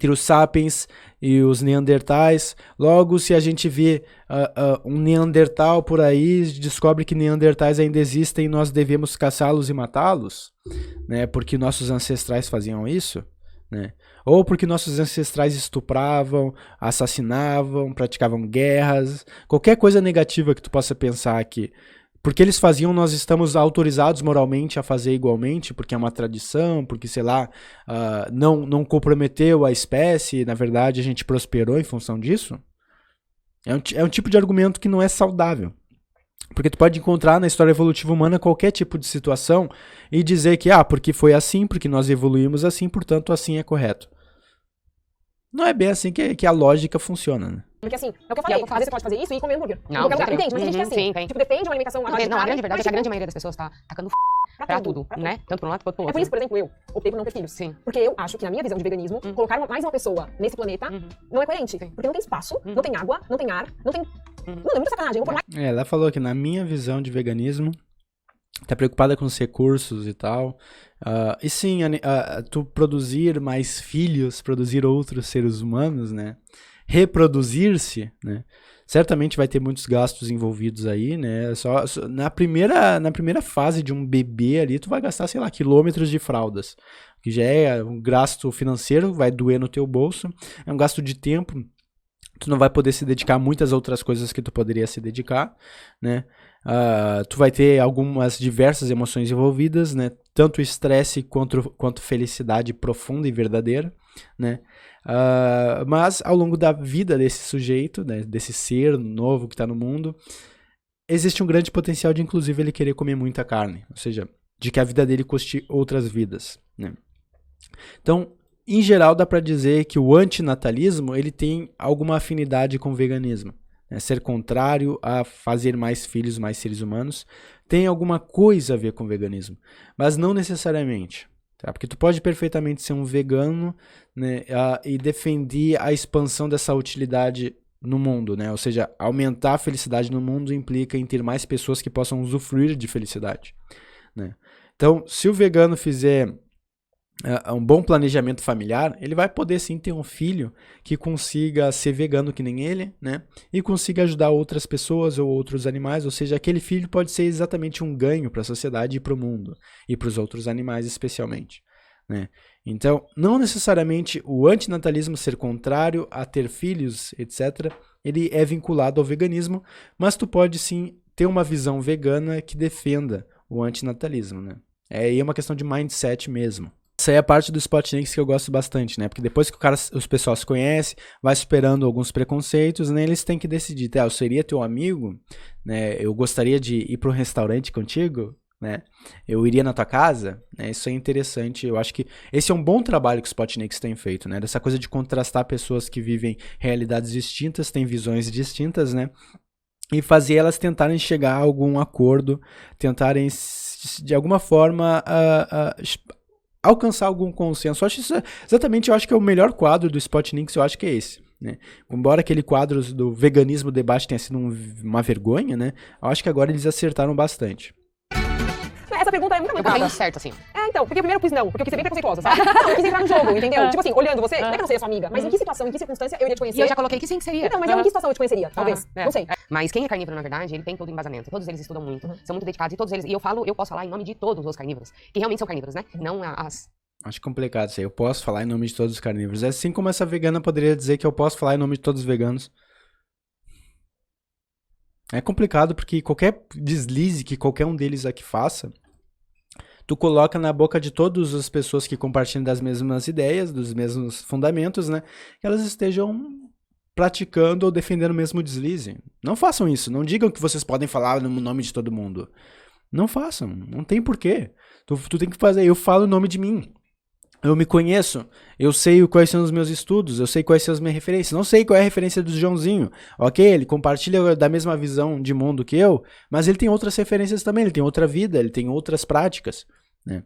os sapiens e os neandertais. Logo, se a gente vê um neandertal por aí, descobre que neandertais ainda existem e nós devemos caçá-los e matá-los, né, porque nossos ancestrais faziam isso, né? Ou porque nossos ancestrais estupravam, assassinavam, praticavam guerras, qualquer coisa negativa que tu possa pensar aqui. Porque eles faziam, nós estamos autorizados moralmente a fazer igualmente, porque é uma tradição, porque, sei lá, não comprometeu a espécie, na verdade a gente prosperou em função disso. É um tipo de argumento que não é saudável. Porque tu pode encontrar na história evolutiva humana qualquer tipo de situação e dizer que, porque foi assim, porque nós evoluímos assim, portanto assim é correto. Não é bem assim que a lógica funciona, né? Porque assim, é o que eu falei, às vezes você pode fazer isso e comer hambúrguer. Não, em qualquer lugar. Entende? Mas tem gente que é assim. Sim, tem. Tipo, depende de uma alimentação à base de Não, a carne, grande verdade mas, é que a tipo, grande maioria das pessoas tá tacando pra tudo, né? Tanto pra um lado quanto pro outro. É por isso, por exemplo, eu optei por não ter filhos. Sim. Porque eu acho que, na minha visão de veganismo, colocar mais uma pessoa nesse planeta não é coerente. Porque não tem espaço, não tem água, não tem ar, não tem... Mano, é muita sacanagem. Eu vou por mais... Ela falou que na minha visão de veganismo, tá preocupada com os recursos e tal. E sim, tu produzir mais filhos, produzir outros seres humanos, né? Reproduzir-se, né? Certamente vai ter muitos gastos envolvidos aí, né? Só na primeira fase de um bebê ali, tu vai gastar, sei lá, quilômetros de fraldas, que já é um gasto financeiro, vai doer no teu bolso, é um gasto de tempo, tu não vai poder se dedicar a muitas outras coisas que tu poderia se dedicar, né? Tu vai ter algumas diversas emoções envolvidas, né? Tanto estresse quanto felicidade profunda e verdadeira, né? Mas ao longo da vida desse sujeito, né, desse ser novo que está no mundo, existe um grande potencial de, inclusive, ele querer comer muita carne, ou seja, de que a vida dele custe outras vidas, né? Então, em geral, dá para dizer que o antinatalismo ele tem alguma afinidade com o veganismo, né? Ser contrário a fazer mais filhos, mais seres humanos, tem alguma coisa a ver com o veganismo, mas não necessariamente. Tá? Porque tu pode perfeitamente ser um vegano, né, e defender a expansão dessa utilidade no mundo, né? Ou seja, aumentar a felicidade no mundo implica em ter mais pessoas que possam usufruir de felicidade, né? Então, se o vegano fizer um bom planejamento familiar, ele vai poder sim ter um filho que consiga ser vegano que nem ele, né? E consiga ajudar outras pessoas ou outros animais, ou seja, aquele filho pode ser exatamente um ganho para a sociedade e para o mundo, e para os outros animais especialmente, né? Então, não necessariamente o antinatalismo ser contrário a ter filhos, etc., ele é vinculado ao veganismo, mas tu pode sim ter uma visão vegana que defenda o antinatalismo, né? É uma questão de mindset mesmo. Essa é a parte do Spotniks que eu gosto bastante, né? Porque depois que os pessoal se conhece, vai superando alguns preconceitos, né? Eles têm que decidir, tá? Eu seria teu amigo, né? Eu gostaria de ir para um restaurante contigo, né? Eu iria na tua casa, né? Isso é interessante. Eu acho que esse é um bom trabalho que os Spotniks têm feito, né? Dessa coisa de contrastar pessoas que vivem realidades distintas, têm visões distintas, né? E fazer elas tentarem chegar a algum acordo, tentarem de alguma forma alcançar algum consenso. Eu acho isso, exatamente, eu acho que é o melhor quadro do Spotniks, eu acho que é esse, né? Embora aquele quadro do veganismo debate tenha sido uma vergonha, né? Eu acho que agora eles acertaram bastante. Essa pergunta é muito Eu complicada. botei certo, assim. Então, porque primeiro eu pus não, porque eu quis ser bem preconceituosa, sabe? Não, eu quis entrar no jogo, entendeu? Tipo assim, olhando você, não é que eu não seria sua amiga, mas em que situação, em que circunstância eu iria te conhecer? E eu já coloquei que sim, que seria. Então, mas em que situação eu te conheceria? Talvez. Não sei. Mas quem é carnívoro, na verdade, ele tem todo o embasamento. Todos eles estudam muito, são muito dedicados, e todos eles... E eu posso falar em nome de todos os carnívoros, que realmente são carnívoros, né? Não as... Acho complicado isso aí. Eu posso falar em nome de todos os carnívoros. Assim como essa vegana poderia dizer que eu posso falar em nome de todos os veganos. É complicado porque qualquer deslize que qualquer um deles aqui faça, tu coloca na boca de todas as pessoas que compartilham das mesmas ideias, dos mesmos fundamentos, né? Que elas estejam praticando ou defendendo o mesmo deslize. Não façam isso. Não digam que vocês podem falar no nome de todo mundo. Não façam. Não tem porquê. Tu tem que fazer. Eu falo o nome de mim. Eu me conheço, eu sei quais são os meus estudos, eu sei quais são as minhas referências. Não sei qual é a referência do Joãozinho, ok? Ele compartilha da mesma visão de mundo que eu, mas ele tem outras referências também, ele tem outra vida, ele tem outras práticas, né?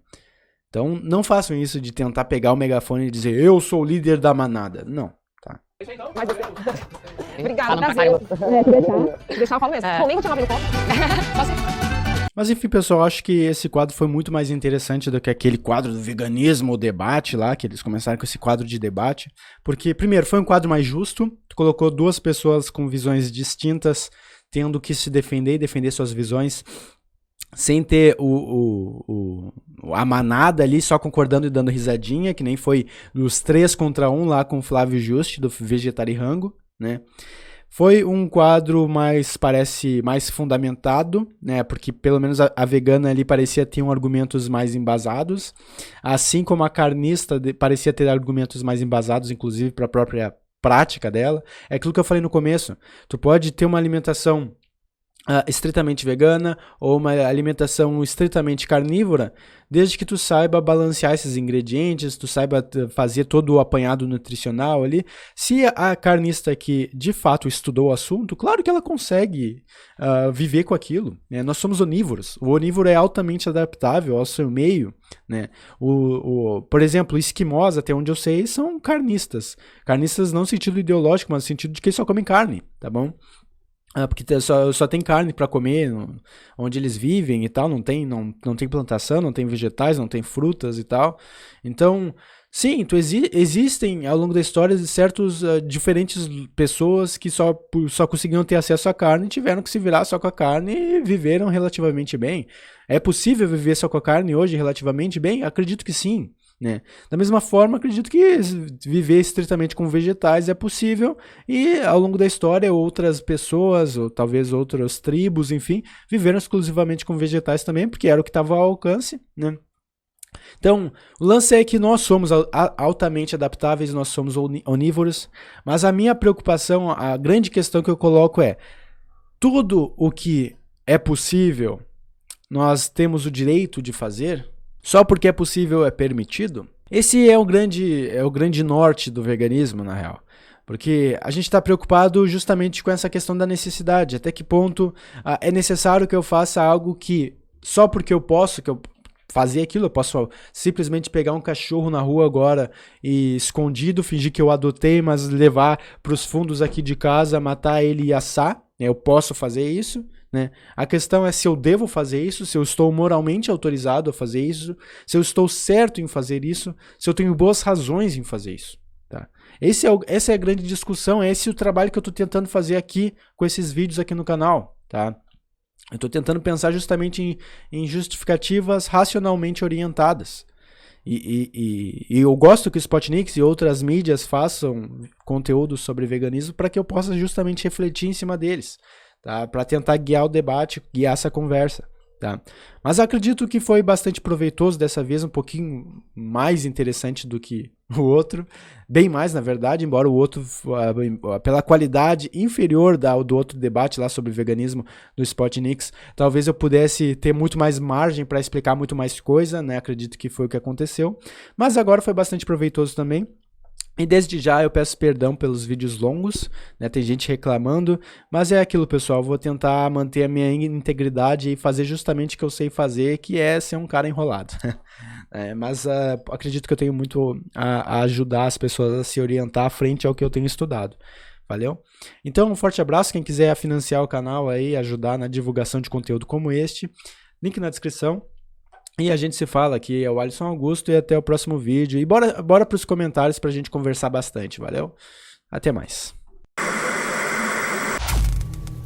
Então, não façam isso de tentar pegar o megafone e dizer eu sou o líder da manada. Não, tá? Obrigada, Falam pra prazer. Deixar eu falo mesmo. Bom, nem vou te lavar no copo. Mas enfim, pessoal, acho que esse quadro foi muito mais interessante do que aquele quadro do veganismo, o debate lá, que eles começaram com esse quadro de debate. Porque, primeiro, foi um quadro mais justo, tu colocou duas pessoas com visões distintas, tendo que se defender e defender suas visões, sem ter a manada ali só concordando e dando risadinha, que nem foi nos 3 contra 1 lá com o Flávio Juste, do Vegetarirango, né? Foi um quadro parece mais fundamentado, né? Porque pelo menos a vegana ali parecia ter argumentos mais embasados, assim como a carnista parecia ter argumentos mais embasados, inclusive para a própria prática dela. É aquilo que eu falei no começo. Tu pode ter uma alimentação estritamente vegana ou uma alimentação estritamente carnívora, desde que tu saiba balancear esses ingredientes, tu saiba fazer todo o apanhado nutricional ali. Se a carnista aqui de fato estudou o assunto, claro que ela consegue viver com aquilo, né? Nós somos onívoros, o onívoro é altamente adaptável ao seu meio, né? Por exemplo, esquimós, até onde eu sei, são carnistas não no sentido ideológico, mas no sentido de que eles só comem carne, tá bom? Porque só tem carne para comer onde eles vivem e tal, não tem plantação, não tem vegetais, não tem frutas e tal. Então, sim, existem ao longo da história certos diferentes pessoas que só conseguiam ter acesso à carne e tiveram que se virar só com a carne e viveram relativamente bem. É possível viver só com a carne hoje relativamente bem? Acredito que sim. Né? Da mesma forma, acredito que viver estritamente com vegetais é possível e ao longo da história outras pessoas, ou talvez outras tribos, enfim, viveram exclusivamente com vegetais também, porque era o que estava ao alcance, né? Então, o lance é que nós somos altamente adaptáveis, nós somos onívoros, mas a minha preocupação, a grande questão que eu coloco é tudo o que é possível, nós temos o direito de fazer. Só porque é possível é permitido? Esse é o grande norte do veganismo, na real. Porque a gente está preocupado justamente com essa questão da necessidade. Até que ponto é necessário que eu faça algo que só porque eu posso fazer aquilo, eu posso simplesmente pegar um cachorro na rua agora e escondido, fingir que eu adotei, mas levar para os fundos aqui de casa, matar ele e assar. Eu posso fazer isso. Né? A questão é se eu devo fazer isso, se eu estou moralmente autorizado a fazer isso, se eu estou certo em fazer isso, se eu tenho boas razões em fazer isso. Tá? Essa é a grande discussão, esse é o trabalho que eu estou tentando fazer aqui com esses vídeos aqui no canal. Tá? Eu estou tentando pensar justamente em justificativas racionalmente orientadas. E eu gosto que o Spotnix e outras mídias façam conteúdo sobre veganismo para que eu possa justamente refletir em cima deles. Tá? Para tentar guiar o debate, guiar essa conversa. Tá? Mas acredito que foi bastante proveitoso dessa vez, um pouquinho mais interessante do que o outro, bem mais na verdade, embora o outro, pela qualidade inferior do outro debate lá sobre veganismo do Spotnix, talvez eu pudesse ter muito mais margem para explicar muito mais coisa, né? Acredito que foi o que aconteceu, mas agora foi bastante proveitoso também. E desde já eu peço perdão pelos vídeos longos, né? Tem gente reclamando, mas é aquilo, pessoal, vou tentar manter a minha integridade e fazer justamente o que eu sei fazer, que é ser um cara enrolado. Mas acredito que eu tenho muito a ajudar as pessoas a se orientar frente ao que eu tenho estudado. Valeu? Então, um forte abraço, quem quiser financiar o canal aí, ajudar na divulgação de conteúdo como este, link na descrição. E a gente se fala aqui, é o Alisson Augusto e até o próximo vídeo. E bora para os comentários para a gente conversar bastante, valeu? Até mais.